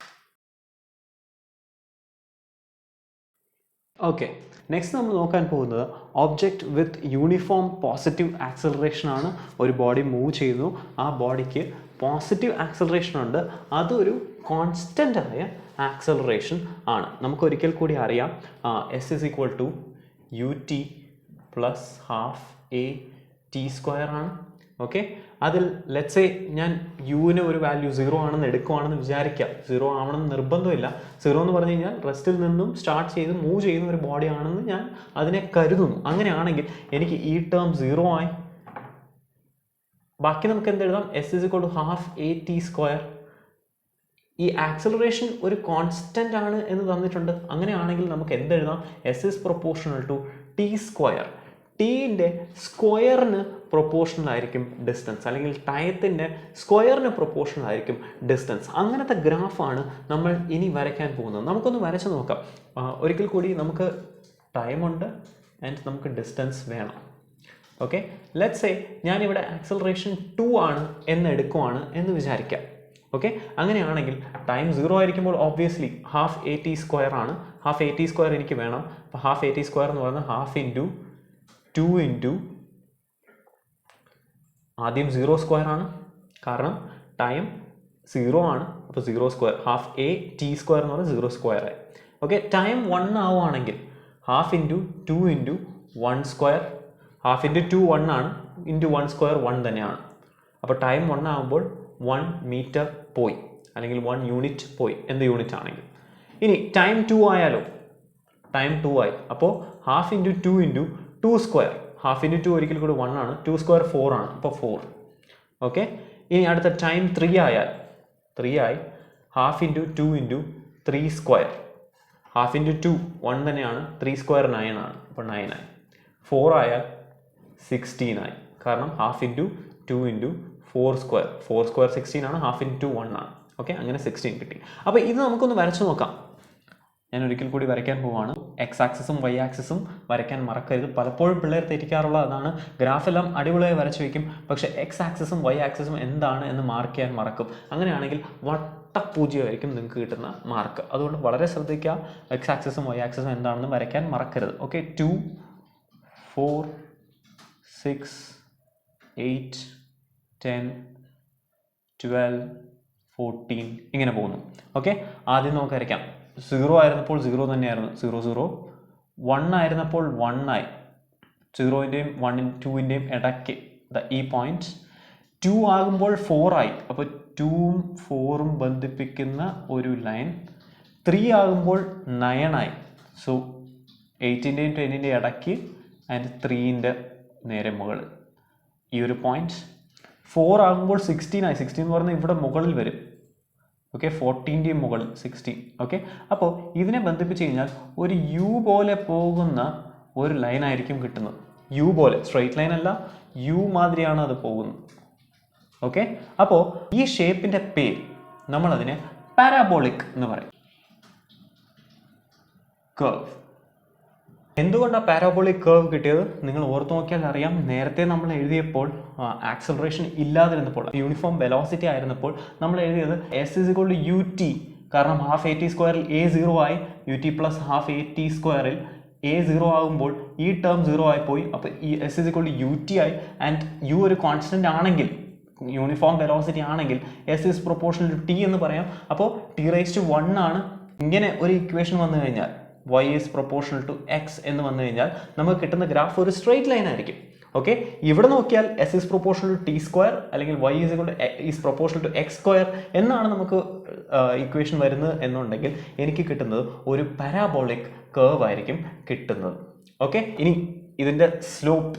ഓക്കെ, നെക്സ്റ്റ് നമ്മൾ നോക്കാൻ പോകുന്നത് object with uniform positive acceleration ആണ്. ഒരു ബോഡി മൂവ് ചെയ്യുന്നു, ആ ബോഡിക്ക് പോസിറ്റീവ് ആക്സലറേഷൻ ഉണ്ട്, അതൊരു കോൺസ്റ്റൻ്റ് ആയ ആക്സലറേഷൻ ആണ്. നമുക്ക് ഒരിക്കൽ കൂടി അറിയാം എസ് = ut + ½ at² ആണ്. ഓക്കെ, അതിൽ ലെറ്റ്സ് സേ ഞാൻ യുവിന് ഒരു വാല്യൂ 0 ആണെന്ന് എടുക്കുവാണെന്ന് വിചാരിക്കാം. 0 ആവണമെന്ന് നിർബന്ധമില്ല. 0 എന്ന് പറഞ്ഞു കഴിഞ്ഞാൽ റെസ്റ്റിൽ നിന്നും സ്റ്റാർട്ട് ചെയ്ത് മൂവ് ചെയ്യുന്ന ഒരു ബോഡി ആണെന്ന് ഞാൻ അതിനെ കരുതുന്നു. അങ്ങനെയാണെങ്കിൽ എനിക്ക് ഈ ടേം 0 ആയി. ബാക്കി നമുക്ക് എന്തെഴുതാം, എസ് = ½ at². ഈ ആക്സലറേഷൻ ഒരു കോൺസ്റ്റന്റ് ആണ് എന്ന് തന്നിട്ടുണ്ട്. അങ്ങനെയാണെങ്കിൽ നമുക്ക് എന്തെഴുതാം, s is proportional to t². ടീൻ്റെ സ്ക്വയറിന് പ്രൊപ്പോർഷണൽ ആയിരിക്കും ഡിസ്റ്റൻസ്, അല്ലെങ്കിൽ ടൈത്തിൻ്റെ സ്ക്വയറിന് പ്രൊപ്പോർഷണൽ ആയിരിക്കും ഡിസ്റ്റൻസ്. അങ്ങനത്തെ ഗ്രാഫാണ് നമ്മൾ ഇനി വരയ്ക്കാൻ പോകുന്നത്. നമുക്കൊന്ന് വരച്ച് നോക്കാം. ഒരിക്കൽ കൂടി നമുക്ക് ടൈമുണ്ട് ആൻഡ് നമുക്ക് ഡിസ്റ്റൻസ് വേണം. ഓക്കെ, ലെറ്റ്സ് സേ ഞാനിവിടെ ആക്സലറേഷൻ 2 ആണ് എന്ന് എടുക്കുവാണ് എന്ന് വിചാരിക്കാം. ഓക്കെ, അങ്ങനെയാണെങ്കിൽ ടൈം 0 ആയിരിക്കുമ്പോൾ ഓബ്വിയസ്ലി ½ at² ആണ്. ½ at² എനിക്ക് വേണം. അപ്പോൾ ½ at² എന്ന് പറയുന്നത് ½ × 2 × ആദ്യം 0² ആണ്, കാരണം ടൈം 0 ആണ്. അപ്പോൾ 0², ½ at² എന്ന് പറഞ്ഞാൽ 0² ആയി. ഓക്കെ, ടൈം 1 ആവുകയാണെങ്കിൽ half into 2 into 1 square, half into 2 1 ആണ്, ഇൻറ്റു 1 സ്ക്വയർ 1 തന്നെയാണ്. അപ്പോൾ ടൈം 1 ആകുമ്പോൾ 1 മീറ്റർ പോയി, അല്ലെങ്കിൽ 1 യൂണിറ്റ് പോയി, എന്ത് യൂണിറ്റ് ആണെങ്കിൽ. ഇനി ടൈം 2 ആയാലോ, ടൈം 2 ആയി, അപ്പോൾ half into 2 into 2 square, half into 2 ഒരിക്കൽ കൂടി 1 ആണ്, 2 സ്ക്വയർ 4 ആണ്, അപ്പോൾ 4. ഓക്കെ, ഇനി അടുത്ത ടൈം 3 ആയാൽ, 3 ആയി, half into 2 into 3 square, half into 2 1 തന്നെയാണ്, 3 സ്ക്വയർ 9 ആണ്, അപ്പോൾ 9 ആയി. 4 ആയാൽ 16 ആയി, കാരണം half into 2 into 4 square, 4 square 16 ആണ്, ഹാഫ് ഇൻറ്റു 1 ആണ്. ഓക്കെ, അങ്ങനെ 16 കിട്ടി. അപ്പോൾ ഇത് നമുക്കൊന്ന് വരച്ചു നോക്കാം. ഞാൻ ഒരിക്കൽ കൂടി വരയ്ക്കാൻ പോവാണ്. എക്സ് ആക്സിസും വൈ ആക്സിസും വരയ്ക്കാൻ മറക്കരുത്. പലപ്പോഴും പിള്ളേർ തെറ്റിക്കാറുള്ള അതാണ്, ഗ്രാഫെല്ലാം അടിപൊളിയായി വരച്ചു വയ്ക്കും, പക്ഷേ എക്സ് ആക്സിസും വൈ ആക്സിസും എന്താണ് എന്ന് മാർക്ക് ചെയ്യാൻ മറക്കും. അങ്ങനെയാണെങ്കിൽ വട്ടപൂജ്യമായിരിക്കും നിങ്ങൾക്ക് കിട്ടുന്ന മാർക്ക്. അതുകൊണ്ട് വളരെ ശ്രദ്ധിക്കുക, എക്സ് ആക്സിസും വൈ ആക്സിസും എന്താണെന്ന് വരയ്ക്കാൻ മറക്കരുത്. ഓക്കെ, 2 4 6 8 10 12 14 ഇങ്ങനെ പോകുന്നു. ഓക്കെ, ആദ്യം നമുക്ക് വരയ്ക്കാം. 0 ആയിരുന്നപ്പോൾ 0 തന്നെയായിരുന്നു, 0 0. 1 ആയിരുന്നപ്പോൾ 1 ആയി, 0ൻ്റെയും 2ൻ്റെയും ഇടയ്ക്ക് ഈ പോയിന്റ്. 2 ആകുമ്പോൾ 4 ആയി, അപ്പോൾ 2ഉം 4ഉം ബന്ധിപ്പിക്കുന്ന ഒരു ലൈൻ. 3 ആകുമ്പോൾ 9 ആയി, സോ 8ൻ്റെയും 10ൻ്റെയും ഇടയ്ക്ക് ആൻഡ് 3ൻ്റെ നേരെ മുകളിൽ ഈ ഒരു പോയിന്റ്. 4 ആകുമ്പോൾ 16 ആയി, 16 എന്ന് പറഞ്ഞാൽ ഇവിടെ മുകളിൽ വരും. ഓക്കെ, 14ൻ്റെയും മുകളിൽ 16. ഓക്കെ, അപ്പോൾ ഇതിനെ ബന്ധിപ്പിച്ച് കഴിഞ്ഞാൽ ഒരു യു പോലെ പോകുന്ന ഒരു ലൈൻ ആയിരിക്കും കിട്ടുന്നത്. യു പോലെ, സ്ട്രെയിറ്റ് ലൈൻ അല്ല, യു മാതിരിയാണ് അത് പോകുന്നത്. ഓക്കെ, അപ്പോൾ ഈ ഷേപ്പിൻ്റെ പേര് നമ്മളതിനെ പാരാബോളിക് എന്ന് പറയും. കർവ്. എന്തുകൊണ്ടാണ് പാരാബോളിക് കർവ് കിട്ടിയത് നിങ്ങൾ ഓർത്ത് നോക്കിയാൽ അറിയാം. നേരത്തെ നമ്മൾ എഴുതിയപ്പോൾ ആക്സലറേഷൻ ഇല്ലാതിരുന്നപ്പോൾ, യൂണിഫോം വെലോസിറ്റി ആയിരുന്നപ്പോൾ നമ്മൾ എഴുതിയത് S is equal to U T, കാരണം ഹാഫ് എ ടി സ്ക്വയറിൽ എ 0 ആയി, U T plus half A T സ്ക്വയറിൽ എ 0 ആകുമ്പോൾ ഈ ടേം 0 ആയിപ്പോയി, അപ്പോൾ ഈ S is equal to U T ആയി. ആൻഡ് യു ഒരു കോൺസ്റ്റന്റ് ആണെങ്കിൽ, യൂണിഫോം വെലോസിറ്റി ആണെങ്കിൽ S is proportional to T എന്ന് പറയാം. അപ്പോൾ ടി റൈസ് ടു 1 ആണ്. ഇങ്ങനെ ഒരു ഇക്വേഷൻ വന്നു കഴിഞ്ഞാൽ y is proportional to x എന്ന് വന്നു കഴിഞ്ഞാൽ നമുക്ക് കിട്ടുന്ന ഗ്രാഫ് ഒരു സ്ട്രെയിറ്റ് ലൈൻ ആയിരിക്കും. ഓക്കെ, ഇവിടെ നോക്കിയാൽ s is proportional to t square അല്ലെങ്കിൽ y is proportional to x square എന്നാണ് നമുക്ക് ഇക്വേഷൻ വരുന്നത് എന്നുണ്ടെങ്കിൽ എനിക്ക് കിട്ടുന്നത് ഒരു പാരാബോളിക് കർവ് ആയിരിക്കും കിട്ടുന്നത്. ഓക്കെ, ഇനി ഇതിൻ്റെ സ്ലോപ്പ്,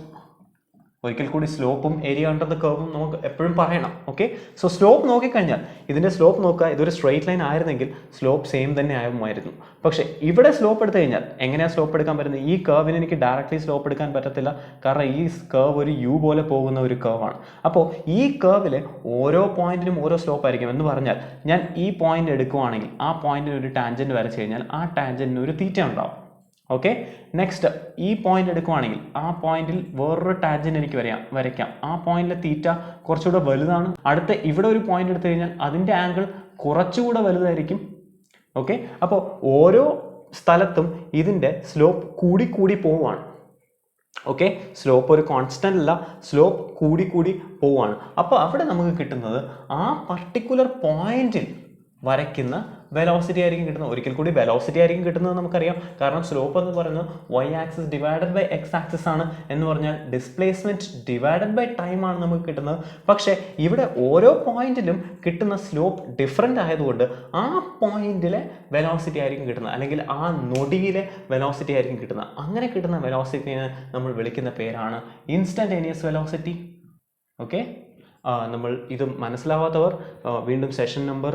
ഒരിക്കൽ കൂടി സ്ലോപ്പും ഏരിയ അണ്ടർ ദ കർവും നമുക്ക് എപ്പോഴും പറയണം. ഓക്കെ, സോ സ്ലോപ്പ് നോക്കിക്കഴിഞ്ഞാൽ ഇതിൻ്റെ സ്ലോപ്പ് നോക്കുക, ഇതൊരു സ്ട്രെയിറ്റ് ലൈൻ ആയിരുന്നെങ്കിൽ സ്ലോപ്പ് സെയിം തന്നെ ആകുമായിരുന്നു. പക്ഷേ ഇവിടെ സ്ലോപ്പ് എടുത്തു കഴിഞ്ഞാൽ എങ്ങനെയാണ് സ്ലോപ്പ് എടുക്കാൻ പറ്റുന്നത്? ഈ കർവിന് എനിക്ക് ഡയറക്റ്റ്ലി സ്ലോപ്പ് എടുക്കാൻ പറ്റത്തില്ല, കാരണം ഈ കർവ് ഒരു യു പോലെ പോകുന്ന ഒരു കർവാണ്. അപ്പോൾ ഈ കർവിൽ ഓരോ പോയിന്റിനും ഓരോ സ്ലോപ്പ് ആയിരിക്കും. എന്ന് പറഞ്ഞാൽ ഞാൻ ഈ പോയിന്റ് എടുക്കുവാണെങ്കിൽ ആ പോയിന്റിന് ഒരു ടാൻജൻറ്റ് വരച്ചു കഴിഞ്ഞാൽ ആ ടാൻജൻറ്റിന് ഒരു തീറ്റ ഉണ്ടാവും. ഓക്കെ, നെക്സ്റ്റ് ഈ പോയിന്റ് എടുക്കുവാണെങ്കിൽ ആ പോയിന്റിൽ വേറൊരു ടാൻജന്റ് എനിക്ക് വരയ്ക്കാം. ആ പോയിന്റിലെ തീറ്റ കുറച്ചുകൂടെ വലുതാണ്. അടുത്ത ഇവിടെ ഒരു പോയിന്റ് എടുത്തു കഴിഞ്ഞാൽ അതിൻ്റെ ആംഗിൾ കുറച്ചുകൂടെ വലുതായിരിക്കും. ഓക്കെ, അപ്പോൾ ഓരോ സ്ഥലത്തും ഇതിൻ്റെ സ്ലോപ്പ് കൂടി പോവുകയാണ്. ഓക്കെ, സ്ലോപ്പ് ഒരു കോൺസ്റ്റന്റ് അല്ല, സ്ലോപ്പ് കൂടി പോവുകയാണ്. അപ്പോൾ അവിടെ നമുക്ക് കിട്ടുന്നത് ആ പർട്ടിക്കുലർ പോയിന്റിൽ വരയ്ക്കുന്ന വെലോസിറ്റി ആയിരിക്കും കിട്ടുന്നത്. ഒരിക്കൽ കൂടി വെലോസിറ്റി ആയിരിക്കും കിട്ടുന്നത് നമുക്കറിയാം, കാരണം സ്ലോപ്പ് എന്ന് പറയുന്നത് y axis divided by x axis ആണ്. എന്ന് പറഞ്ഞാൽ ഡിസ്പ്ലേസ്മെന്റ് ഡിവൈഡഡ് ബൈ ടൈം ആണ് നമുക്ക് കിട്ടുന്നത്. പക്ഷേ ഇവിടെ ഓരോ പോയിന്റിലും കിട്ടുന്ന സ്ലോപ്പ് ഡിഫറെൻ്റ് ആയതുകൊണ്ട് ആ പോയിന്റിലെ വെലോസിറ്റി ആയിരിക്കും കിട്ടുന്നത്, അല്ലെങ്കിൽ ആ നൊടിയിലെ വെലോസിറ്റി ആയിരിക്കും കിട്ടുന്നത്. അങ്ങനെ കിട്ടുന്ന വെലോസിറ്റിനെ നമ്മൾ വിളിക്കുന്ന പേരാണ് ഇൻസ്റ്റന്റേനിയസ് വെലോസിറ്റി. ഓക്കെ, നമ്മൾ ഇത് മനസ്സിലാവാത്തവർ വീണ്ടും സെഷൻ നമ്പർ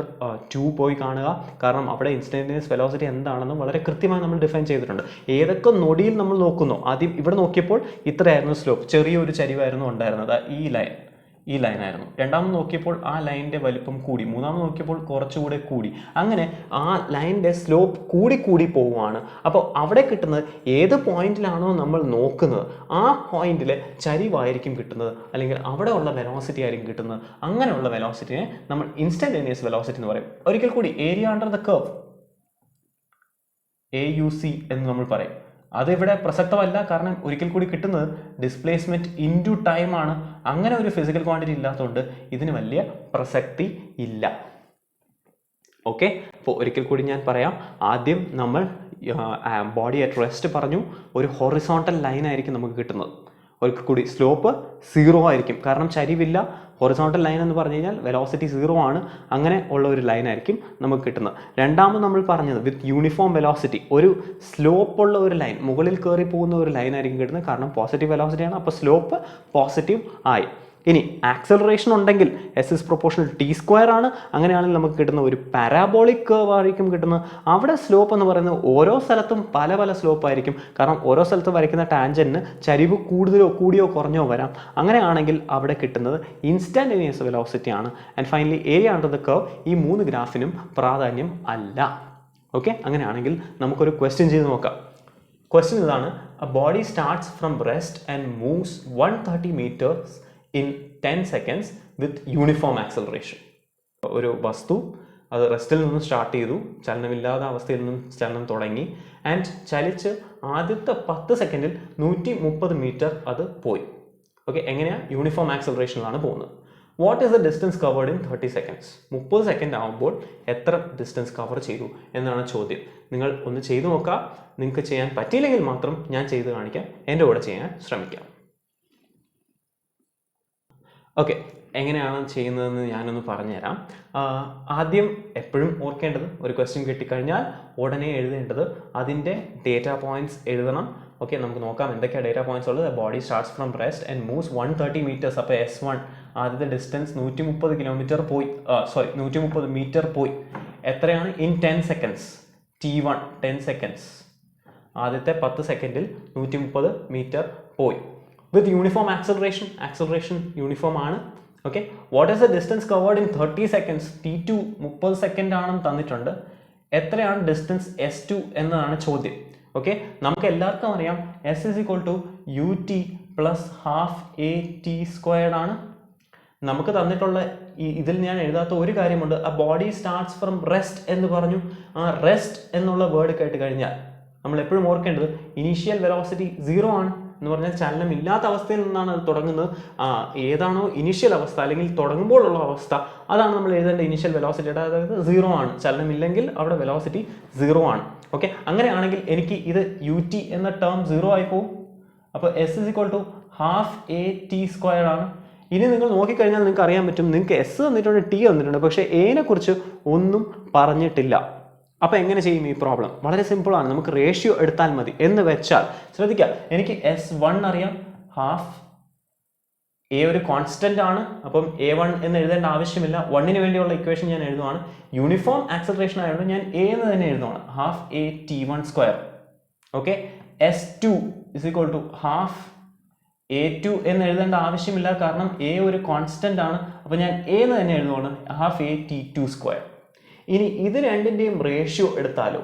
2 പോയി കാണുക, കാരണം അവിടെ ഇൻസ്റ്റന്റേനിയസ് വെലോസിറ്റി എന്താണെന്ന് വളരെ കൃത്യമായി നമ്മൾ ഡിഫൈൻ ചെയ്തിട്ടുണ്ട്. ഏതൊക്കെ നൊടിയിൽ നമ്മൾ നോക്കുന്നോ, ആദ്യം ഇവിടെ നോക്കിയപ്പോൾ ഇത്രയായിരുന്നു സ്ലോപ്പ്, ചെറിയൊരു ചരിവായിരുന്നു ഉണ്ടായിരുന്നത്, ഈ ലൈൻ ആയിരുന്നു. രണ്ടാമത് നോക്കിയപ്പോൾ ആ ലൈനിൻ്റെ വലിപ്പം കൂടി, മൂന്നാമത് നോക്കിയപ്പോൾ കുറച്ചുകൂടെ കൂടി, അങ്ങനെ ആ ലൈനിൻ്റെ സ്ലോപ്പ് കൂടി പോവുകയാണ്. അപ്പോൾ അവിടെ കിട്ടുന്നത് ഏത് പോയിന്റിലാണോ നമ്മൾ നോക്കുന്നത് ആ പോയിന്റിലെ ചരിവായിരിക്കും കിട്ടുന്നത്, അല്ലെങ്കിൽ അവിടെ ഉള്ള വെലോസിറ്റി ആയിരിക്കും കിട്ടുന്നത്. അങ്ങനെയുള്ള വെലോസിറ്റിനെ നമ്മൾ ഇൻസ്റ്റന്റേനിയസ് വെലോസിറ്റി എന്ന് പറയും. ഒരിക്കൽ കൂടി area under the curve AUC എന്ന് നമ്മൾ പറയും. അതിവിടെ പ്രസക്തമല്ല, കാരണം ഒരിക്കൽ കൂടി കിട്ടുന്നത് ഡിസ്പ്ലേസ്മെന്റ് ഇൻറ്റു ടൈം ആണ്. അങ്ങനെ ഒരു ഫിസിക്കൽ ക്വാണ്ടിറ്റി ഇല്ലാത്തതുകൊണ്ട് ഇതിന് വലിയ പ്രസക്തി ഇല്ല. ഓക്കെ, അപ്പോൾ ഒരിക്കൽ കൂടി ഞാൻ പറയാം. ആദ്യം നമ്മൾ ബോഡി അറ്റ് റെസ്റ്റ് പറഞ്ഞു. ഒരു ഹൊറിസോണ്ടൽ ലൈൻ ആയിരിക്കും നമുക്ക് കിട്ടുന്നത്. ഒരിക്കൽ കൂടി സ്ലോപ്പ് 0 ആയിരിക്കും, കാരണം ചരിവില്ല. ഹൊറിസോണ്ടൽ ലൈൻ എന്ന് പറഞ്ഞു കഴിഞ്ഞാൽ വെലോസിറ്റി 0 ആണ്. അങ്ങനെ ഉള്ള ഒരു ലൈൻ ആയിരിക്കും നമുക്ക് കിട്ടുന്നത്. രണ്ടാമത് നമ്മൾ പറഞ്ഞത് വിത്ത് യൂണിഫോം വെലോസിറ്റി, ഒരു സ്ലോപ്പ് ഉള്ള ഒരു ലൈൻ, മുകളിൽ കയറി പോകുന്ന ഒരു ലൈൻ ആയിരിക്കും കിട്ടുന്നത്. കാരണം പോസിറ്റീവ് വെലോസിറ്റിയാണ്, അപ്പോൾ സ്ലോപ്പ് പോസിറ്റീവ് ആയി. ഇനി ആക്സലറേഷൻ ഉണ്ടെങ്കിൽ S is proportional T square ആണ്. അങ്ങനെയാണെങ്കിൽ നമുക്ക് കിട്ടുന്ന ഒരു പാരാബോളിക് കർവ് ആയിരിക്കും കിട്ടുന്നത്. അവിടെ സ്ലോപ്പ് എന്ന് പറയുന്നത് ഓരോ സ്ഥലത്തും പല പല സ്ലോപ്പ് ആയിരിക്കും. കാരണം ഓരോ സ്ഥലത്ത് വരയ്ക്കുന്ന ടാൻജന്റിന് ചരിവ് കൂടിയോ കുറഞ്ഞോ വരാം. അങ്ങനെയാണെങ്കിൽ അവിടെ കിട്ടുന്നത് ഇൻസ്റ്റന്റേനിയസ് വെലോസിറ്റി ആണ്. And finally area under the curve ഈ 3 ഗ്രാഫിനും പ്രാധാന്യം അല്ല. ഓക്കെ, അങ്ങനെയാണെങ്കിൽ നമുക്കൊരു ക്വസ്റ്റ്യൻ ചെയ്ത് നോക്കാം. ക്വസ്റ്റ്യൻ ഇതാണ്: A body starts from rest and moves 130 meters in 10 seconds with uniform acceleration. ഒരു വസ്തു അത് റെസ്റ്റിൽ നിന്നും സ്റ്റാർട്ട് ചെയ്തു, ചലനമില്ലാത്ത അവസ്ഥയിൽ നിന്നും ചലനം തുടങ്ങി, ആൻഡ് ചലിച്ച് ആദ്യത്തെ 10 സെക്കൻഡിൽ 130 മീറ്റർ അത് പോയി. ഓക്കെ, എങ്ങനെയാണ്? യൂണിഫോം ആക്സലറേഷനിലാണ് പോകുന്നത്. What is the distance covered in 30 seconds? 30 second ആകുമ്പോൾ എത്ര ഡിസ്റ്റൻസ് കവർ ചെയ്തു എന്നാണ് ചോദ്യം. നിങ്ങൾ ഒന്ന് ചെയ്തു നോക്കുക. നിങ്ങൾക്ക് ചെയ്യാൻ പറ്റിയില്ലെങ്കിൽ മാത്രം ഞാൻ ചെയ്ത് കാണിക്കാം, എൻ്റെ കൂടെ ചെയ്യാൻ ശ്രമിക്കാം. ഓക്കെ, എങ്ങനെയാണ് ചെയ്യുന്നതെന്ന് ഞാനൊന്ന് പറഞ്ഞുതരാം. ആദ്യം എപ്പോഴും ഓർക്കേണ്ടത്, ഒരു ക്വസ്റ്റ്യൻ കിട്ടിക്കഴിഞ്ഞാൽ ഉടനെ എഴുതേണ്ടത് അതിൻ്റെ ഡേറ്റ പോയിന്റ്സ് എഴുതണം. ഓക്കെ, നമുക്ക് നോക്കാം എന്തൊക്കെയാണ് ഡേറ്റ പോയിന്റ്സ് ഉള്ളത്. Body starts from rest and moves 130 meters. അപ്പോൾ S1 ആദ്യത്തെ ഡിസ്റ്റൻസ് 130 മീറ്റർ പോയി. എത്രയാണ്? In 10 seconds. T1 10 seconds. ആദ്യത്തെ 10 സെക്കൻഡിൽ 130 മീറ്റർ പോയി. വിത്ത് യൂണിഫോം ആക്സലറേഷൻ യൂണിഫോം ആണ്. Okay, what is the distance covered in 30 seconds? T2 30 second ആണെന്ന് തന്നിട്ടുണ്ട്. എത്രയാണ് ഡിസ്റ്റൻസ് S2 എന്നതാണ് ചോദ്യം. ഓക്കെ, നമുക്ക് എല്ലാവർക്കും അറിയാം S is equal to ut plus half at squared ആണ്. നമുക്ക് തന്നിട്ടുള്ള ഇതിൽ ഞാൻ എഴുതാത്ത ഒരു കാര്യമുണ്ട്. ആ ബോഡി സ്റ്റാർട്ട്സ് ഫ്രം റെസ്റ്റ് എന്ന് പറഞ്ഞു. ആ റെസ്റ്റ് എന്നുള്ള വേർഡ് കേട്ട് കഴിഞ്ഞാൽ നമ്മൾ എപ്പോഴും ഓർക്കേണ്ടത് ഇനീഷ്യൽ വെലോസിറ്റി 0 ആണ് എന്ന് പറഞ്ഞാൽ ചലനം ഇല്ലാത്ത അവസ്ഥയിൽ നിന്നാണ് അത് തുടങ്ങുന്നത്. ഏതാണോ ഇനീഷ്യൽ അവസ്ഥ അല്ലെങ്കിൽ തുടങ്ങുമ്പോഴുള്ള അവസ്ഥ, അതാണ് നമ്മൾ എഴുതേണ്ട ഇനീഷ്യൽ വെലോസിറ്റി. അതായത് 0 ആണ്. ചലനമില്ലെങ്കിൽ അവിടെ വെലോസിറ്റി 0 ആണ്. ഓക്കെ, അങ്ങനെയാണെങ്കിൽ എനിക്ക് ഇത് ut എന്ന ടേം 0 ആയി പോകും. അപ്പോൾ S is equal to half at squared ആണ്. ഇനി നിങ്ങൾ നോക്കിക്കഴിഞ്ഞാൽ നിങ്ങൾക്ക് അറിയാൻ പറ്റും, നിങ്ങൾക്ക് S തന്നിട്ടുണ്ട്, T തന്നിട്ടുണ്ട്, പക്ഷേ എനെ കുറിച്ച് ഒന്നും പറഞ്ഞിട്ടില്ല. അപ്പോൾ എങ്ങനെ ചെയ്യും ഈ പ്രോബ്ലം? വളരെ സിമ്പിളാണ്. നമുക്ക് റേഷ്യോ എടുത്താൽ മതി. എന്ന് വെച്ചാൽ ശ്രദ്ധിക്കുക, എനിക്ക് S1 അറിയാം, ഹാഫ് എ ഒരു കോൺസ്റ്റന്റ് ആണ്. അപ്പം A1 എന്ന് എഴുതേണ്ട ആവശ്യമില്ല. 1ന് വേണ്ടിയുള്ള ഇക്വേഷൻ ഞാൻ എഴുതുവാണ്. യൂണിഫോം ആക്സലറേഷൻ ആയതുകൊണ്ട് ഞാൻ എ എന്ന് തന്നെ എഴുതുവാണ്, half a T1 square. Okay, S2 is equal to half A2 എന്ന് എഴുതേണ്ട ആവശ്യമില്ല, കാരണം എ ഒരു കോൺസ്റ്റന്റ് ആണ്. അപ്പോൾ ഞാൻ എ എന്ന് തന്നെ എഴുതുവാണ്, ഹാഫ് എ T2 സ്ക്വയർ. ഇനി ഇത് രണ്ടിൻ്റെയും റേഷ്യോ എടുത്താലോ?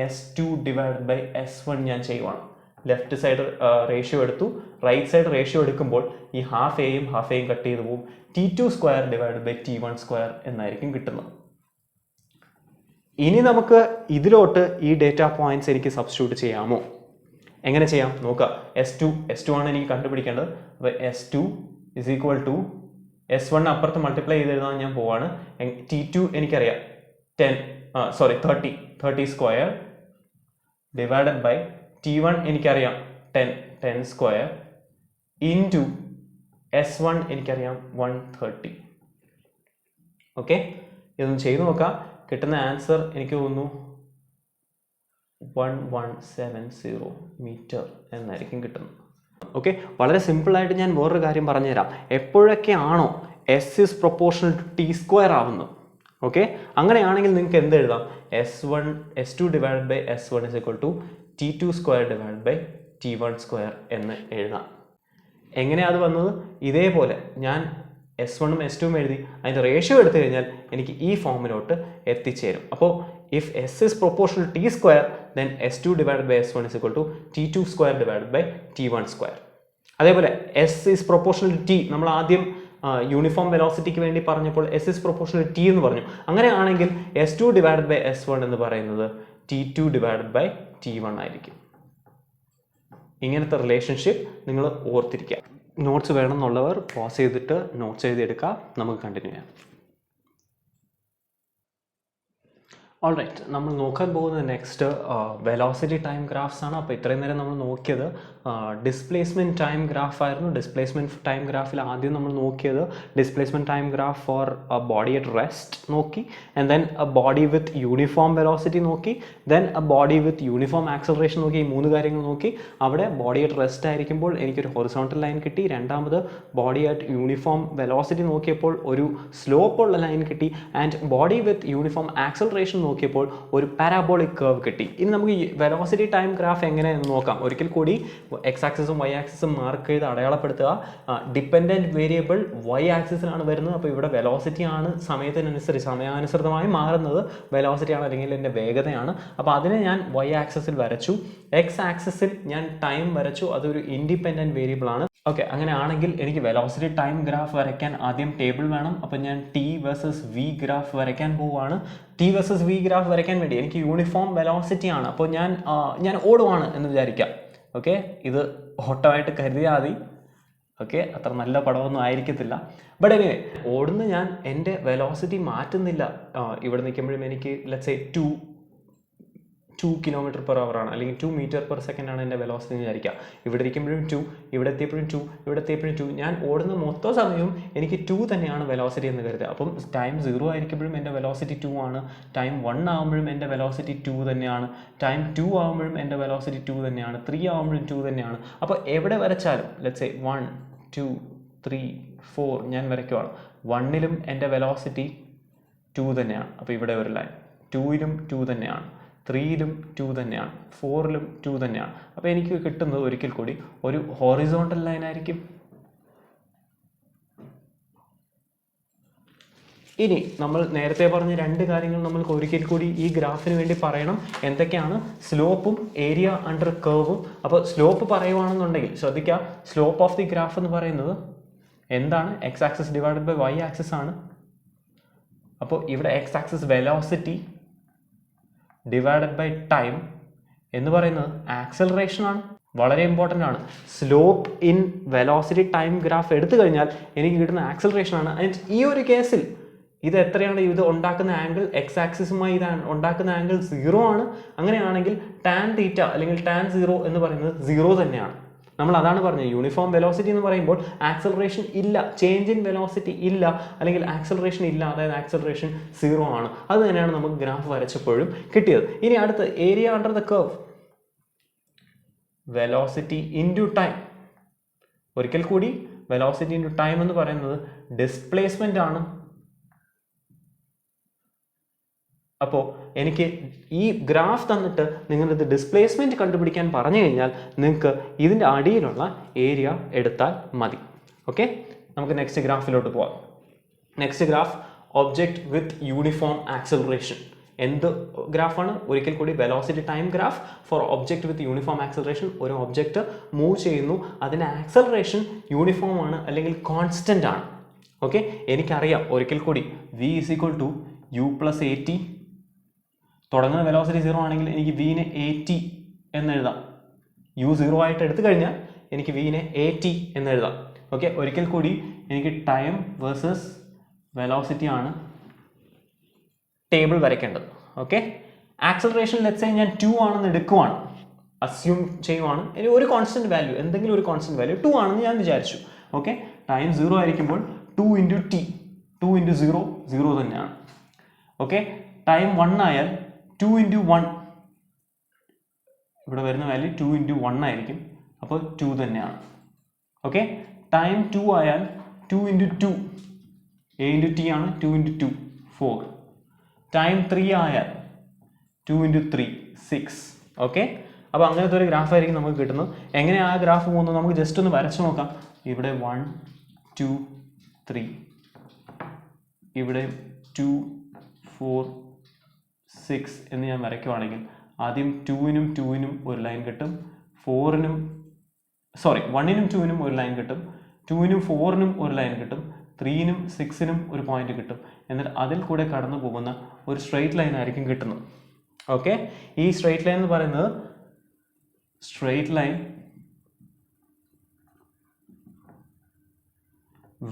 S2 ഡിവൈഡ് ബൈ S1 ഞാൻ ചെയ്യുവാണ്. ലെഫ്റ്റ് സൈഡ് റേഷ്യോ എടുത്തു, റൈറ്റ് സൈഡ് റേഷ്യോ എടുക്കുമ്പോൾ ഈ ഹാഫ് എയും കട്ട് ചെയ്ത് പോകും. T2 square divide by T1 square എന്നായിരിക്കും കിട്ടുന്നത്. ഇനി നമുക്ക് ഇതിലോട്ട് ഈ ഡേറ്റ പോയിന്റ്സ് എനിക്ക് സബ്സ്റ്റിറ്റ്യൂട്ട് ചെയ്യാമോ? എങ്ങനെ ചെയ്യാം നോക്കാം. S2 ആണ് എനിക്ക് കണ്ടുപിടിക്കേണ്ടത്. അപ്പോൾ S2 is equal to S1 അപ്പുറത്ത് മൾട്ടിപ്ലൈ ചെയ്ത് എഴുതാൻ ഞാൻ പോവാണ്. T2 എനിക്കറിയാം 30 സ്ക്വയർ ഡിവൈഡഡ് ബൈ T1 എനിക്കറിയാം 10 സ്ക്വയർ ഇൻറ്റു S1 എനിക്കറിയാം 130. ഓക്കെ, ഇതൊന്ന് ചെയ്ത് നോക്കാം. കിട്ടുന്ന ആൻസർ എനിക്ക് തോന്നുന്നു 1170 മീറ്റർ എന്നായിരിക്കും കിട്ടുന്നത്. ഓക്കെ, വളരെ സിമ്പിളായിട്ട് ഞാൻ വേറൊരു കാര്യം പറഞ്ഞുതരാം. എപ്പോഴൊക്കെയാണോ S is proportional to T square ആവുന്നത്, ഓക്കെ, അങ്ങനെയാണെങ്കിൽ നിങ്ങൾക്ക് എന്ത് എഴുതാം? S2 divide by S1 is equal to T2 square divide by T1 square എന്ന് എഴുതാം. എങ്ങനെയാണ് അത് വന്നത്? ഇതേപോലെ ഞാൻ S1ഉം S2ഉം എഴുതി അതിൻ്റെ റേഷ്യോ എടുത്തു കഴിഞ്ഞാൽ എനിക്ക് ഈ ഫോമിലോട്ട് എത്തിച്ചേരും. അപ്പോൾ if S is proportional T square then S2 divide by S1 is equal to T2 square divide by T1 square. അതേപോലെ S ഇസ് പ്രൊപ്പോർഷണൽ T, നമ്മൾ ആദ്യം യൂണിഫോം വെലോസിറ്റിക്ക് വേണ്ടി പറഞ്ഞപ്പോൾ S ഇസ് പ്രൊപ്പോർഷണൽ T എന്ന് പറഞ്ഞു. അങ്ങനെയാണെങ്കിൽ S2 ഡിവൈഡ് ബൈ S1 എന്ന് പറയുന്നത് T2 ഡിവൈഡ് ബൈ T1 ആയിരിക്കും. ഇങ്ങനത്തെ റിലേഷൻഷിപ്പ് നിങ്ങൾ ഓർത്തിരിക്കുക. നോട്ട്സ് വേണമെന്നുള്ളവർ പോസ് ചെയ്തിട്ട് നോട്ട്സ് എഴുതിയെടുക്കുക. നമുക്ക് കണ്ടിന്യൂ ചെയ്യാം. ഓൾറൈറ്റ്, നമ്മൾ നോക്കാൻ പോകുന്നത് നെക്സ്റ്റ് വെലോസിറ്റി ടൈം ഗ്രാഫ്സ് ആണ്. അപ്പോൾ ഇത്രയും നേരം നമ്മൾ നോക്കിയത് ഡിസ്പ്ലേസ്മെൻറ്റ് ടൈം ഗ്രാഫ് ആയിരുന്നു. ഡിസ്പ്ലേസ്മെൻറ്റ് ടൈം ഗ്രാഫിൽ ആദ്യം നമ്മൾ നോക്കിയത് displacement time graph for a body at rest നോക്കി, and then a body with uniform velocity നോക്കി, then a body with uniform acceleration നോക്കി. ഈ 3 കാര്യങ്ങൾ നോക്കി. അവിടെ ബോഡി അറ്റ് റെസ്റ്റ് ആയിരിക്കുമ്പോൾ എനിക്കൊരു ഹൊറിസോണ്ടൽ ലൈൻ കിട്ടി. രണ്ടാമത് ബോഡി അറ്റ് യൂണിഫോം വെലോസിറ്റി നോക്കിയപ്പോൾ ഒരു സ്ലോപ്പുള്ള ലൈൻ കിട്ടി. And body with uniform acceleration നോക്കിയപ്പോൾ ഒരു പാരാബോളിക് കർവ് കിട്ടി. ഇനി നമുക്ക് ഈ വെലോസിറ്റി ടൈം ഗ്രാഫ് എങ്ങനെയെന്ന് നോക്കാം. ഒരിക്കൽ കൂടി എക്സ് ആക്സിസും വൈ ആക്സിസും മാർക്ക് ചെയ്ത് അടയാളപ്പെടുത്തുക. ഡിപ്പെൻഡൻറ്റ് വേരിയബിൾ വൈ ആക്സിസിലാണ് വരുന്നത്. അപ്പോൾ ഇവിടെ വെലോസിറ്റി ആണ് സമയാനുസൃതമായി മാറുന്നത്. വെലോസിറ്റി ആണ് അല്ലെങ്കിൽ എൻ്റെ വേഗതയാണ്. അപ്പോൾ അതിനെ ഞാൻ വൈ ആക്സിസിൽ വരച്ചു. എക്സ് ആക്സിസിൽ ഞാൻ ടൈം വരച്ചു. അതൊരു ഇൻഡിപെൻഡൻറ്റ് വേരിയബിൾ ആണ്. ഓക്കെ, അങ്ങനെ ആണെങ്കിൽ എനിക്ക് വെലോസിറ്റി ടൈം ഗ്രാഫ് വരയ്ക്കാൻ ആദ്യം ടേബിൾ വേണം. അപ്പോൾ ഞാൻ ടി വേഴ്സസ് വി ഗ്രാഫ് വരയ്ക്കാൻ പോവുകയാണ്. ടി വേഴ്സസ് വി ഗ്രാഫ് വരയ്ക്കാൻ വേണ്ടി എനിക്ക് യൂണിഫോം വെലോസിറ്റി ആണ്. അപ്പോൾ ഞാൻ ഓടുവാണ് എന്ന് വിചാരിക്കാം. ഓക്കെ, ഇത് ഓട്ടമായിട്ട് കരുതിയാൽ മതി. ഓക്കെ, അത്ര നല്ല പടമൊന്നും ആയിരിക്കത്തില്ല. ബട്ട് എനിവേ, ഓടുന്ന ഞാൻ എൻ്റെ വെലോസിറ്റി മാറ്റുന്നില്ല. ഇവിടെ നിൽക്കുമ്പോഴും എനിക്ക് ലെറ്റ്സ് സേ 2 km/h ആണ്, അല്ലെങ്കിൽ 2 m/s ആണ് എൻ്റെ വെലോസിറ്റി എന്ന് വിചാരിക്കുക. ഇവിടെ ഇരിക്കുമ്പോഴും 2, ഇവിടെ എത്തിയപ്പോഴും 2, ഇവിടെ എത്തിയപ്പോഴും 2. ഞാൻ ഓടുന്ന മൊത്തം സമയവും എനിക്ക് 2 തന്നെയാണ് വെലോസിറ്റി എന്ന് കരുതുക. അപ്പം ടൈം 0 ആയിരിക്കുമ്പോഴും എൻ്റെ വെലോസിറ്റി 2 ആണ്. ടൈം 1 ആകുമ്പോഴും എൻ്റെ വെലോസിറ്റി 2 തന്നെയാണ്. ടൈം 2 ആകുമ്പോഴും എൻ്റെ വെലോസിറ്റി 2 തന്നെയാണ്. 3 ആകുമ്പോഴും 2 തന്നെയാണ്. അപ്പോൾ എവിടെ വരച്ചാലും ലെറ്റ്സ് സേ 1, 2, 3, 4 ഞാൻ വരയ്ക്കുവാണ്. 1ലും എൻ്റെ വെലോസിറ്റി 2 തന്നെയാണ്. അപ്പോൾ ഇവിടെ ഒരു ലൈൻ. 2ലും 2 തന്നെയാണ്. 3ലും 2 തന്നെയാണ്. 4ലും 2 തന്നെയാണ്. അപ്പോൾ എനിക്ക് കിട്ടുന്നത് ഒരിക്കൽ കൂടി ഒരു ഹൊറിസോണ്ടൽ ലൈൻ ആയിരിക്കും. ഇനി നമ്മൾ നേരത്തെ പറഞ്ഞ 2 കാര്യങ്ങൾ നമ്മൾക്ക് ഒരിക്കൽ കൂടി ഈ ഗ്രാഫിന് വേണ്ടി പറയണം. എന്തൊക്കെയാണ്? സ്ലോപ്പും ഏരിയ അണ്ടർ കർവും. അപ്പോൾ സ്ലോപ്പ് പറയുവാണെന്നുണ്ടെങ്കിൽ ശ്രദ്ധിക്കുക, സ്ലോപ്പ് ഓഫ് ദി ഗ്രാഫ് എന്ന് പറയുന്നത് എന്താണ്? X axis divided by Y axis ആണ്. അപ്പോൾ ഇവിടെ X axis velocity divided by time എന്ന് പറയുന്നത് ആക്സലറേഷൻ ആണ്. വളരെ ഇമ്പോർട്ടൻ്റ് ആണ്. Slope in velocity time graph എടുത്തു കഴിഞ്ഞാൽ എനിക്ക് കിട്ടുന്ന ആക്സലറേഷൻ ആണ്. ആൻഡ് ഈ ഒരു കേസിൽ ഇത് എത്രയാണ്? ഇത് ഉണ്ടാക്കുന്ന ആംഗിൾ എക്സ് ആക്സിസുമായി ഇത് ഉണ്ടാക്കുന്ന ആംഗിൾ 0 ആണ്. അങ്ങനെയാണെങ്കിൽ ടാൻ തീറ്റ അല്ലെങ്കിൽ ടാൻ 0 എന്ന് പറയുന്നത് 0 തന്നെയാണ്. നമ്മൾ അതാണ് പറഞ്ഞത്. യൂണിഫോം വെലോസിറ്റി എന്ന് പറയുമ്പോൾ ആക്സലറേഷൻ ഇല്ല, ചേഞ്ച് ഇൻ വെലോസിറ്റി ഇല്ല, അല്ലെങ്കിൽ ആക്സലറേഷൻ ഇല്ല, അതായത് ആക്സലറേഷൻ 0 ആണ്. അത് തന്നെയാണ് നമുക്ക് ഗ്രാഫ് വരച്ചപ്പോഴും കിട്ടിയത്. ഇനി അടുത്ത് area under the curve, velocity into time. ഒരിക്കൽ കൂടി വെലോസിറ്റി ഇൻറ്റു ടൈം എന്ന് പറയുന്നത് ഡിസ്പ്ലേസ്മെന്റ് ആണ്. അപ്പോൾ എനിക്ക് ഈ ഗ്രാഫ് തന്നിട്ട് നിങ്ങളിത് ഡിസ്പ്ലേസ്മെൻറ്റ് കണ്ടുപിടിക്കാൻ പറഞ്ഞു കഴിഞ്ഞാൽ നിങ്ങൾക്ക് ഇതിൻ്റെ അടിയിലുള്ള ഏരിയ എടുത്താൽ മതി. ഓക്കെ, നമുക്ക് നെക്സ്റ്റ് ഗ്രാഫിലോട്ട് പോവാം. Next graph, object with uniform acceleration. എന്ത് ഗ്രാഫാണ്? ഒരിക്കൽ കൂടി velocity time graph four object with uniform acceleration. ഒരു ഒബ്ജക്റ്റ് മൂവ് ചെയ്യുന്നു, അതിൻ്റെ ആക്സലറേഷൻ യൂണിഫോം ആണ് അല്ലെങ്കിൽ കോൺസ്റ്റൻ്റ് ആണ്. ഓക്കെ, എനിക്കറിയാം ഒരിക്കൽ കൂടി v = u + at. തുടങ്ങുന്ന വെലോസിറ്റി 0 ആണെങ്കിൽ എനിക്ക് വിനെ AT എന്നെഴുതാം. u 0 ആയിട്ട് എടുത്തു കഴിഞ്ഞാൽ എനിക്ക് വിനെ AT എന്നെഴുതാം. ഓക്കെ, ഒരിക്കൽ കൂടി എനിക്ക് ടൈം വേഴ്സസ് വെലോസിറ്റി ആണ് ടേബിൾ വരയ്ക്കേണ്ടത്. ഓക്കെ, ആക്സലറേഷൻ ലെറ്റ്സ് സേ ഞാൻ 2 ആണെന്ന് എടുക്കുവാണ്, അസ്യൂം ചെയ്യുവാണ്. ഇനി ഒരു കോൺസ്റ്റന്റ് വാല്യൂ, എന്തെങ്കിലും ഒരു കോൺസ്റ്റന്റ് വാല്യൂ 2 ആണെന്ന് ഞാൻ വിചാരിച്ചു. ഓക്കെ, ടൈം 0 ആയിരിക്കുമ്പോൾ 2 × t, 2 × 0 0 തന്നെയാണ്. ഓക്കെ, ടൈം 1 ആയാൽ 2 × 1, ഇവിടെ വരുന്ന വാല്യൂ 2 × 1 ആയിരിക്കും. അപ്പോൾ 2 തന്നെയാണ്. ഓക്കെ, ടൈം 2 ആയാൽ 2 × 2, a × t ആണ്. 2 × 2 4. ടൈം 3 ആയാൽ 2 × 3 6. ഓക്കെ, അപ്പോൾ അങ്ങനത്തെ ഒരു ഗ്രാഫ് ആയിരിക്കും നമുക്ക് കിട്ടുന്നത്. എങ്ങനെ ആ ഗ്രാഫ് പോകുന്നത് നമുക്ക് ജസ്റ്റ് ഒന്ന് വരച്ചു നോക്കാം. ഇവിടെ 1 2 3, ഇവിടെ 2 4 6 എന്ന് ഞാൻ വരയ്ക്കുവാണെങ്കിൽ ആദ്യം 2നും 2നും ഒരു ലൈൻ കിട്ടും, 1നും 2നും ഒരു ലൈൻ കിട്ടും, 2നും 4നും ഒരു ലൈൻ കിട്ടും, 3നും 6നും ഒരു പോയിന്റ് കിട്ടും. എന്നിട്ട് അതിൽ കൂടെ കടന്നു പോകുന്ന ഒരു സ്ട്രെയിറ്റ് ലൈൻ ആയിരിക്കും കിട്ടുന്നത്. ഓക്കെ, ഈ സ്ട്രെയിറ്റ് ലൈൻ എന്ന് പറയുന്നത് straight line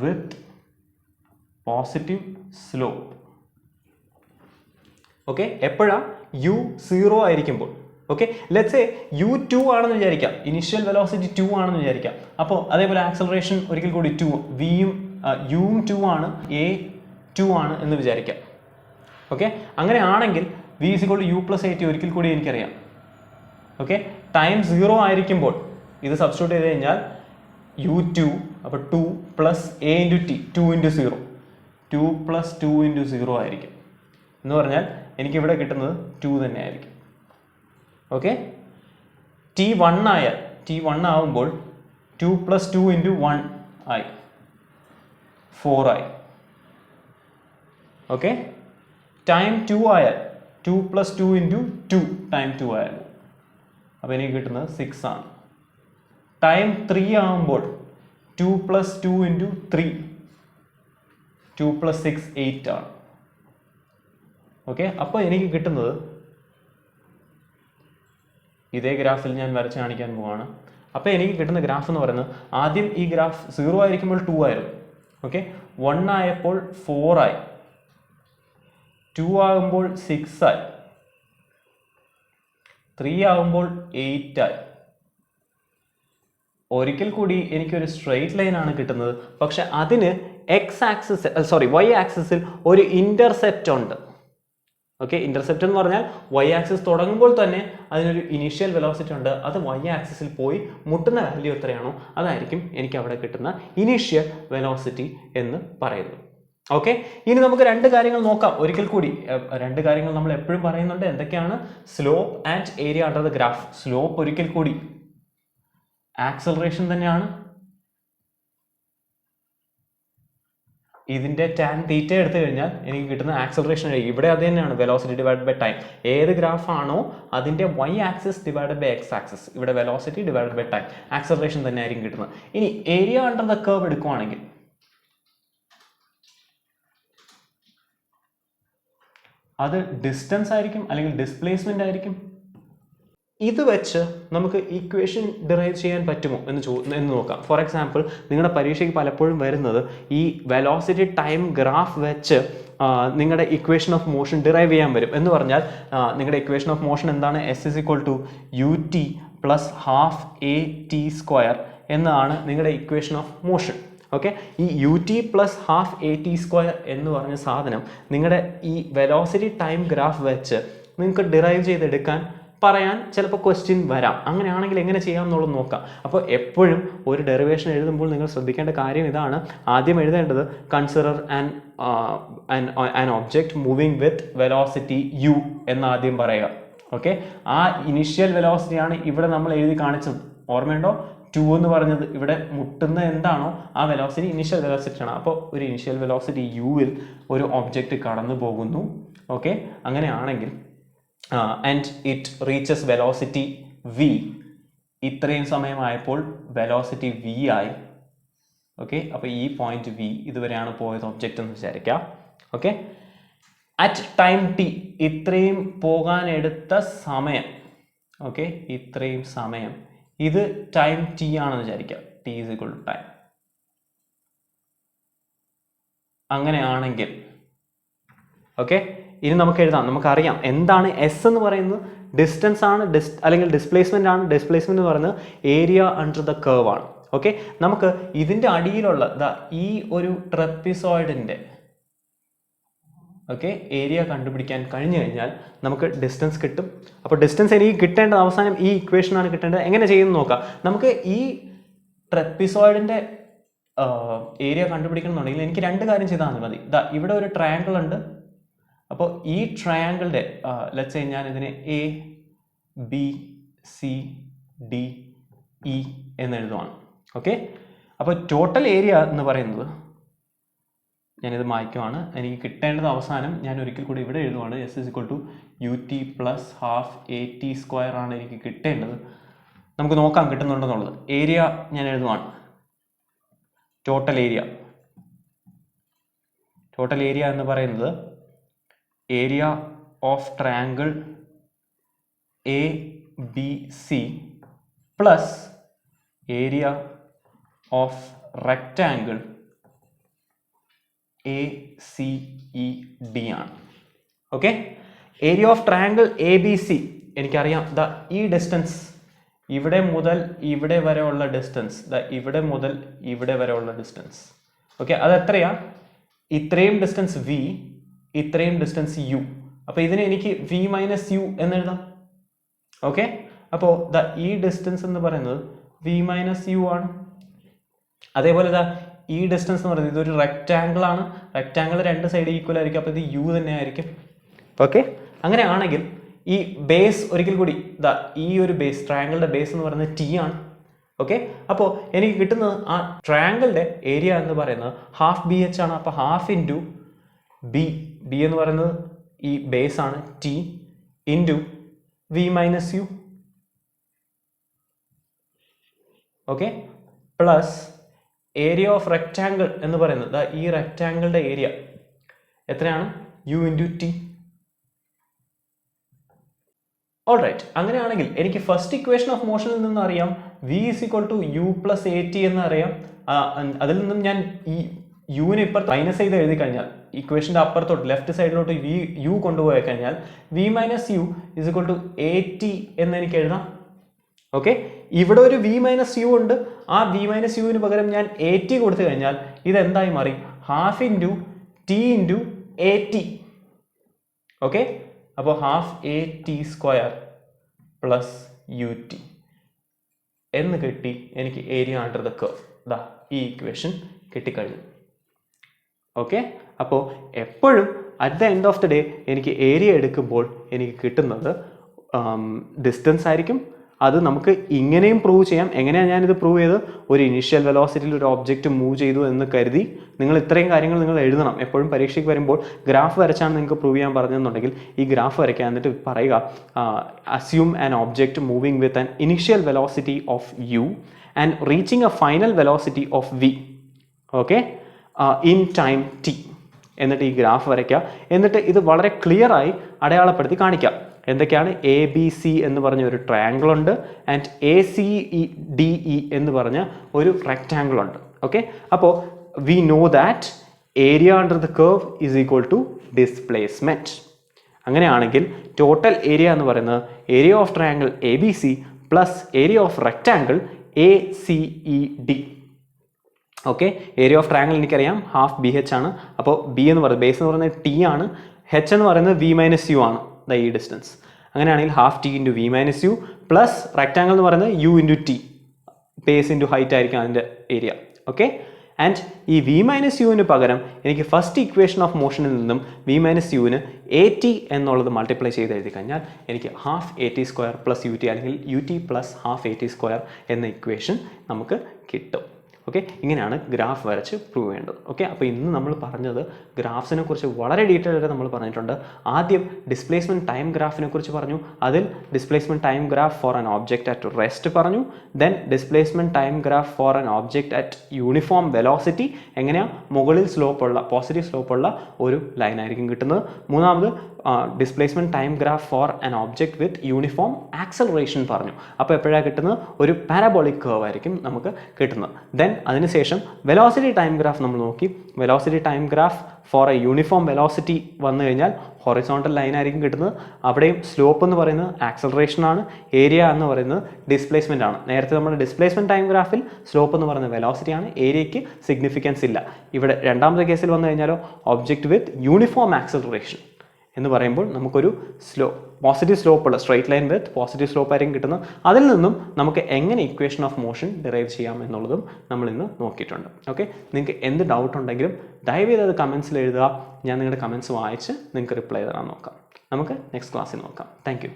with positive slope. Okay, എപ്പോഴാണ്? യു 0 ആയിരിക്കുമ്പോൾ. ഓക്കെ, ലെറ്റ്സ് സേ u2 ആണെന്ന് വിചാരിക്കാം, ഇനിഷ്യൽ വെലോസിറ്റി 2 ആണെന്ന് വിചാരിക്കാം. അപ്പോൾ അതേപോലെ ആക്സലറേഷൻ ഒരിക്കൽ കൂടി 2, വിയും യുവും 2 ആണ്, എ 2 ആണ് എന്ന് വിചാരിക്കാം. ഓക്കെ, അങ്ങനെയാണെങ്കിൽ v = u + at ഒരിക്കൽ കൂടി എനിക്കറിയാം. ഓക്കെ, ടൈം 0 ആയിരിക്കുമ്പോൾ ഇത് സബ്സ്റ്റിറ്റ്യൂട്ട് ചെയ്ത് കഴിഞ്ഞാൽ u2, അപ്പോൾ 2 + a × t, 2 × 0, 2 + 2 × 0 ആയിരിക്കും. എന്ന് പറഞ്ഞാൽ എനിക്കിവിടെ കിട്ടുന്നത് 2 തന്നെ ആയിരിക്കും. ഓക്കെ, t1 ആയാൽ, t1 ആവുമ്പോൾ 2 + 2 × 1 ആയി, 4 ആയി. ഓക്കെ, ടൈം 2 ആയാൽ 2 + 2 × 2, ടൈം 2 ആയാൽ, അപ്പോൾ എനിക്ക് കിട്ടുന്നത് 6 ആണ്. ടൈം 3 ആവുമ്പോൾ 2 + 2 × 3, 2 + 6, 8 ആണ്. ഓക്കെ, അപ്പോൾ എനിക്ക് കിട്ടുന്നത് ഇതേ ഗ്രാഫിൽ ഞാൻ വരച്ച് കാണിക്കാൻ പോവാണ്. അപ്പോൾ എനിക്ക് കിട്ടുന്ന ഗ്രാഫ് എന്ന് പറയുന്നത്, ആദ്യം ഈ ഗ്രാഫ് 0 ആയിരിക്കുമ്പോൾ 2 ആയിരുന്നു. ഓക്കെ, 1 ആയപ്പോൾ 4 ആയി, 2 ആകുമ്പോൾ 6 ആയി, 3 ആകുമ്പോൾ 8 ആയി. ഒരിക്കൽ കൂടി എനിക്കൊരു സ്ട്രെയിറ്റ് ലൈൻ ആണ് കിട്ടുന്നത്, പക്ഷെ അതിന് y ആക്സിസിൽ ഒരു ഇന്റർസെപ്റ്റ് ഉണ്ട്. ഓക്കെ, ഇന്റർസെപ്റ്റ് എന്ന് പറഞ്ഞാൽ y ആക്സിസ് തുടങ്ങുമ്പോൾ തന്നെ അതിനൊരു ഇനീഷ്യൽ വെലോസിറ്റി ഉണ്ട്. അത് y ആക്സിസിൽ പോയി മുട്ടുന്ന വാല്യൂ എത്രയാണോ അതായിരിക്കും എനിക്ക് അവിടെ കിട്ടുന്ന ഇനീഷ്യൽ വെലോസിറ്റി എന്ന് പറയുന്നത്. ഓക്കെ, ഇനി നമുക്ക് രണ്ട് കാര്യങ്ങൾ നോക്കാം. ഒരിക്കൽ കൂടി രണ്ട് കാര്യങ്ങൾ നമ്മൾ എപ്പോഴും പറയുന്നുണ്ട്. എന്തൊക്കെയാണ്? Slope and area under the graph. Slope ഒരിക്കൽ കൂടി ആക്സലറേഷൻ തന്നെയാണ്. ഇതിന്റെ ടാൻ തീറ്റ എടുത്തു കഴിഞ്ഞാൽ എനിക്ക് കിട്ടുന്ന ആക്സലറേഷൻ ഇവിടെ അത് തന്നെയാണ്, വെലോസിറ്റി ഡിവൈഡ് ബൈ ടൈം. ഏത് ഗ്രാഫ് ആണോ അതിന്റെ y axis divide by x axis, ഇവിടെ velocity divide by time, acceleration തന്നെ ആയിരിക്കും കിട്ടുന്നത്. ഇനി ഏരിയ അണ്ടർ ദ കർവ് എടുക്കുവാണെങ്കിൽ അത് ഡിസ്റ്റൻസ് ആയിരിക്കും അല്ലെങ്കിൽ ഡിസ്പ്ലേസ്മെന്റ് ആയിരിക്കും. ഇത് വെച്ച് നമുക്ക് ഇക്വേഷൻ ഡിറൈവ് ചെയ്യാൻ പറ്റുമോ എന്ന് നോക്കാം. ഫോർ എക്സാമ്പിൾ, നിങ്ങളുടെ പരീക്ഷയ്ക്ക് പലപ്പോഴും വരുന്നത് ഈ വെലോസിറ്റി ടൈം ഗ്രാഫ് വെച്ച് നിങ്ങളുടെ ഇക്വേഷൻ ഓഫ് മോഷൻ ഡിറൈവ് ചെയ്യാൻ വരും. എന്ന് പറഞ്ഞാൽ നിങ്ങളുടെ ഇക്വേഷൻ ഓഫ് മോഷൻ എന്താണ്? s = ut + ½ at² എന്നാണ് നിങ്ങളുടെ ഇക്വേഷൻ ഓഫ് മോഷൻ. ഓക്കെ, ഈ ut + ½ at² എന്ന് പറഞ്ഞ സാധനം നിങ്ങളുടെ ഈ വെലോസിറ്റി ടൈം ഗ്രാഫ് വെച്ച് നിങ്ങൾക്ക് ഡിറൈവ് ചെയ്തെടുക്കാൻ പറയാൻ ചിലപ്പോൾ ക്വസ്റ്റ്യൻ വരാം. അങ്ങനെയാണെങ്കിൽ എങ്ങനെ ചെയ്യാം എന്നുള്ളത് നോക്കാം. അപ്പോൾ എപ്പോഴും ഒരു ഡെറിവേഷൻ എഴുതുമ്പോൾ നിങ്ങൾ ശ്രദ്ധിക്കേണ്ട കാര്യം ഇതാണ്. ആദ്യം എഴുതേണ്ടത് consider an object moving with velocity u എന്ന് ആദ്യം പറയുക. ഓക്കെ, ആ ഇനിഷ്യൽ വെലോസിറ്റിയാണ് ഇവിടെ നമ്മൾ എഴുതി കാണിച്ചത്. ഓർമ്മയുണ്ടോ? 2 എന്ന് പറഞ്ഞത് ഇവിടെ മുട്ടുന്ന എന്താണോ ആ വെലോസിറ്റി ഇനിഷ്യൽ വെലോസിറ്റി ആണ്. അപ്പോൾ ഒരു ഇനിഷ്യൽ വെലോസിറ്റി യുവിൽ ഒരു ഒബ്ജക്റ്റ് കടന്നു പോകുന്നു. ഓക്കെ, അങ്ങനെയാണെങ്കിൽ and it reaches velocity v, ഇത്രയും സമയമായപ്പോൾ വെലോസിറ്റി v ആയി. ഓക്കെ, അപ്പോൾ ഈ പോയിന്റ് v ഇതുവരെയാണ് പോയത് ഒബ്ജക്റ്റ് എന്ന് വിചാരിക്കാം. ഓക്കെ, അറ്റ് ടൈം t, ഇത്രയും പോകാൻ എടുത്ത സമയം, ഓക്കെ, ഇത്രയും സമയം, ഇത് ടൈം t ആണെന്ന് വിചാരിക്കാം. t = time. അങ്ങനെയാണെങ്കിൽ ഓക്കെ, ഇനി നമുക്ക് എഴുതാം. നമുക്കറിയാം എന്താണ് s എന്ന് പറയുന്നത്. ഡിസ്റ്റൻസ് ആണ്, അല്ലെങ്കിൽ ഡിസ്പ്ലേസ്മെന്റ് ആണ്. ഡിസ്പ്ലേസ്മെന്റ് എന്ന് പറയുന്നത് ഏരിയ അണ്ടർ ദ കർവ് ആണ്. ഓക്കെ, നമുക്ക് ഇതിന്റെ അടിയിലുള്ള ഈ ഒരു ട്രപ്പിസോയിഡിന്റെ ഓക്കെ ഏരിയ കണ്ടുപിടിക്കാൻ കഴിഞ്ഞു കഴിഞ്ഞാൽ നമുക്ക് ഡിസ്റ്റൻസ് കിട്ടും. അപ്പോൾ ഡിസ്റ്റൻസ് എനിക്ക് കിട്ടേണ്ടത് അവസാനം ഈ ഇക്വേഷനാണ് കിട്ടേണ്ടത്. എങ്ങനെ ചെയ്യുമെന്ന് നോക്കാം. നമുക്ക് ഈ ട്രപ്പിസോയിഡിന്റെ ഏരിയ കണ്ടുപിടിക്കണം എന്നുണ്ടെങ്കിൽ എനിക്ക് രണ്ട് കാര്യം ചെയ്താൽ മതി. ഇവിടെ ഒരു ട്രയാങ്കിൾ ഉണ്ട്. അപ്പോൾ ഈ ട്രയാങ്കിളിൻ്റെ ലെറ്റ്സ് സേ ഞാൻ ഇതിനെ A B C D E എന്ന് എഴുതുവാണ്. ഓക്കെ, അപ്പോൾ ടോട്ടൽ ഏരിയ എന്ന് പറയുന്നത്, ഞാനിത് മായ്ക്കുവാണ്, എനിക്ക് കിട്ടേണ്ടത് അവസാനം ഞാൻ ഒരിക്കൽ കൂടി ഇവിടെ എഴുതുവാണ്. s = ut + ½ at² ആണ് എനിക്ക് കിട്ടേണ്ടത്. നമുക്ക് നോക്കാം കിട്ടുന്നുണ്ടെന്നുള്ളത്. ഏരിയ ഞാൻ എഴുതുവാണ്. ടോട്ടൽ ഏരിയ എന്ന് പറയുന്നത് area of triangle ABC plus area of rectangle ACED ആണ്. Okay, area of triangle ABC എനിക്കറിയാം ദാ ഈ ഡിസ്റ്റൻസ് ഇവിടെ മുതൽ ഇവിടെ വരെ ഉള്ള ഡിസ്റ്റൻസ്, ഇവിടെ മുതൽ ഇവിടെ വരെ ഉള്ള ഡിസ്റ്റൻസ്. ഓക്കെ, അത് എത്രയാ? ഇത്രയും ഡിസ്റ്റൻസ് V, ഇത്രയും ഡിസ്റ്റൻസ് U. അപ്പോൾ ഇതിനെ എനിക്ക് V മൈനസ് U എന്ന് എഴുതാം. ഓക്കെ, അപ്പോൾ ഈ ഡിസ്റ്റൻസ് എന്ന് പറയുന്നത് V മൈനസ് U ആണ്. അതേപോലെ ഈ ഡിസ്റ്റൻസ് എന്ന് പറയുന്നത് ഇതൊരു റെക്റ്റാങ്കിൾ ആണ്. റെക്റ്റാങ്കിൾ രണ്ട് സൈഡ് ഈക്വൽ ആയിരിക്കും, അപ്പോൾ ഇത് U തന്നെ ആയിരിക്കും. ഓക്കെ, അങ്ങനെയാണെങ്കിൽ ഈ ബേസ് ഒരിക്കൽ കൂടി ഈ ഒരു ബേസ്, ട്രയാങ്കിളുടെ ബേസ് എന്ന് പറയുന്നത് T ആണ്. ഓക്കെ, അപ്പോൾ എനിക്ക് കിട്ടുന്നത് ആ ട്രയാങ്കിളുടെ ഏരിയ എന്ന് പറയുന്നത് ഹാഫ് BH ആണ്. അപ്പോൾ ഹാഫ് ഇൻറ്റു ബി എന്ന് പറയുന്നത് ഈ ബേസ് ആണ് T into V minus U. Okay, plus area of rectangle എന്ന് പറയുന്നത് ഈ റെക്റ്റാങ്കിളുടെ ഏരിയ എത്രയാണ്? U into T. All right, അങ്ങനെയാണെങ്കിൽ എനിക്ക് ഫസ്റ്റ് ഇക്വേഷൻ ഓഫ് മോഷനിൽ നിന്ന് അറിയാം V is equal to U plus AT എന്ന് അറിയാം. അതിൽ നിന്നും ഞാൻ ഈ യുവിനെ ഇപ്പുറത്ത് മൈനസ് ചെയ്ത് എഴുതി കഴിഞ്ഞാൽ, ഇക്വേഷൻ്റെ അപ്പുറത്തോട്ട് ലെഫ്റ്റ് സൈഡിലോട്ട് U കൊണ്ടുപോയി കഴിഞ്ഞാൽ V minus U is equal to AT എന്ന് എനിക്ക് എഴുതാം. ഓക്കെ, ഇവിടെ ഒരു V മൈനസ് U ഉണ്ട്. ആ V മൈനസ് യുവിന് പകരം ഞാൻ AT കൊടുത്തു കഴിഞ്ഞാൽ ഇതെന്തായി മാറി? Half into T into AT. Okay, അപ്പോൾ half AT square plus UT എന്ന് കിട്ടി എനിക്ക് ഏരിയ അണ്ടർ ദ കർവ്. ഈ ഇക്വേഷൻ കിട്ടിക്കഴിഞ്ഞു. ഓക്കെ, അപ്പോൾ എപ്പോഴും at the end of the day എനിക്ക് ഏരിയ എടുക്കുമ്പോൾ എനിക്ക് കിട്ടുന്നത് ഡിസ്റ്റൻസ് ആയിരിക്കും. അത് നമുക്ക് ഇങ്ങനെയും പ്രൂവ് ചെയ്യാം. എങ്ങനെയാണ് ഞാനിത് പ്രൂവ് ചെയ്ത്? ഒരു ഇനീഷ്യൽ വെലോസിറ്റിയിൽ ഒരു ഒബ്ജക്റ്റ് മൂവ് ചെയ്തു എന്ന് കരുതി നിങ്ങൾ ഇത്രയും കാര്യങ്ങൾ നിങ്ങൾ എഴുതണം. എപ്പോഴും പരീക്ഷയ്ക്ക് വരുമ്പോൾ ഗ്രാഫ് വരച്ചാണ് നിങ്ങൾക്ക് പ്രൂവ് ചെയ്യാൻ പറഞ്ഞതെന്നുണ്ടെങ്കിൽ ഈ ഗ്രാഫ് വരയ്ക്കുക, എന്നിട്ട് പറയുക assume an object moving with an initial velocity of U and reaching A final velocity of V. Okay, in time T. എന്നിട്ട് ഈ ഗ്രാഫ് വരയ്ക്കുക. എന്നിട്ട് ഇത് വളരെ ക്ലിയർ ആയി അടയാളപ്പെടുത്തി കാണിക്കാം. എന്തൊക്കെയാണ്? ABC എന്ന് പറഞ്ഞ ഒരു ട്രയാങ്കിൾ ഉണ്ട് ആൻഡ് ACDE എന്ന് പറഞ്ഞ ഒരു റെക്റ്റാങ്കിൾ ഉണ്ട്. ഓക്കെ, അപ്പോൾ we know that area under the curve is equal to displacement. അങ്ങനെയാണെങ്കിൽ ടോട്ടൽ ഏരിയ എന്ന് പറയുന്നത് area of triangle ABC plus area of rectangle ACED. Okay, area of triangle എനിക്കറിയാം ഹാഫ് BH ആണ്. അപ്പോൾ B എന്ന് പറയുന്നത് ബേസ് എന്ന് പറയുന്നത് T ആണ്. H എന്ന് പറയുന്നത് V മൈനസ് U ആണ്, ഈ ഡിസ്റ്റൻസ്. അങ്ങനെയാണെങ്കിൽ half T into V minus U plus rectangle എന്ന് പറയുന്നത് U into T, base into height ആയിരിക്കും അതിൻ്റെ ഏരിയ. ഓക്കെ, ആൻഡ് ഈ V മൈനസ് യുവിന് പകരം എനിക്ക് ഫസ്റ്റ് ഇക്വേഷൻ ഓഫ് മോഷനിൽ നിന്നും V മൈനസ് യുവിന് AT എന്നുള്ളത് മൾട്ടിപ്ലൈ ചെയ്ത് എഴുതി കഴിഞ്ഞാൽ എനിക്ക് half AT square plus UT അല്ലെങ്കിൽ UT plus half AT square എന്ന ഇക്വേഷൻ നമുക്ക് കിട്ടും. ഓക്കെ, ഇങ്ങനെയാണ് ഗ്രാഫ് വരച്ച് പ്രൂവ് ചെയ്യേണ്ടത്. ഓക്കെ, അപ്പോൾ ഇന്ന് നമ്മൾ പറഞ്ഞത് ഗ്രാഫ്സിനെ കുറിച്ച് വളരെ ഡീറ്റെയിൽ ആയിട്ട് നമ്മൾ പറഞ്ഞിട്ടുണ്ട്. ആദ്യം ഡിസ്പ്ലേസ്മെൻറ്റ് ടൈം ഗ്രാഫിനെ കുറിച്ച് പറഞ്ഞു. അതിൽ displacement time graph for an object at rest പറഞ്ഞു. Then displacement time graph for an object at uniform velocity. എങ്ങനെയാണ്? മുകളിൽ സ്ലോപ്പുള്ള പോസിറ്റീവ് സ്ലോപ്പുള്ള ഒരു ലൈൻ ആയിരിക്കും കിട്ടുന്നത്. മൂന്നാമത് displacement time graph for an object with uniform acceleration പറഞ്ഞു. അപ്പോൾ എപ്പോഴാണ് കിട്ടുന്നത്? ഒരു പാരബോളിക് കർവ് ആയിരിക്കും നമുക്ക് കിട്ടുന്നത്. ദെൻ അതിനുശേഷം വെലോസിറ്റി ടൈം ഗ്രാഫ് നമ്മൾ നോക്കി. Velocity time graph for A uniform velocity വന്നു കഴിഞ്ഞാൽ ഹൊറിസോണ്ടൽ ലൈൻ ആയിരിക്കും കിട്ടുന്നത്. അവിടെയും സ്ലോപ്പ് എന്ന് പറയുന്നത് ആക്സലറേഷൻ ആണ്, ഏരിയ എന്ന് പറയുന്നത് ഡിസ്പ്ലേസ്മെൻ്റ് ആണ്. നേരത്തെ നമ്മുടെ ഡിസ്പ്ലേസ്മെൻറ്റ് ടൈം ഗ്രാഫിൽ സ്ലോപ്പ് എന്ന് പറയുന്നത് വെലോസിറ്റി ആണ്, ഏരിയയ്ക്ക് സിഗ്നിഫിക്കൻസ് ഇല്ല. ഇവിടെ രണ്ടാമത്തെ കേസിൽ വന്നു കഴിഞ്ഞാലോ ഒബ്ജക്റ്റ് വിത്ത് യൂണിഫോം ആക്സലറേഷൻ എന്ന് പറയുമ്പോൾ നമുക്കൊരു പോസിറ്റീവ് സ്ലോപ്പുള്ള straight line with positive slope ആയിരിക്കും കിട്ടുന്നത്. അതിൽ നിന്നും നമുക്ക് എങ്ങനെ ഇക്വേഷൻ ഓഫ് മോഷൻ ഡിറൈവ് ചെയ്യാം എന്നുള്ളതും നമ്മൾ ഇന്ന് നോക്കിയിട്ടുണ്ട്. ഓക്കെ, നിങ്ങൾക്ക് എന്ത് ഡൗട്ട് ഉണ്ടെങ്കിലും ദയവേത് അത് കമൻസിൽ എഴുതുക. ഞാൻ നിങ്ങളുടെ കമൻസ് വായിച്ച് നിങ്ങൾക്ക് റിപ്ലൈ തരാൻ നോക്കാം. നമുക്ക് നെക്സ്റ്റ് ക്ലാസ്സിൽ നോക്കാം. Thank you.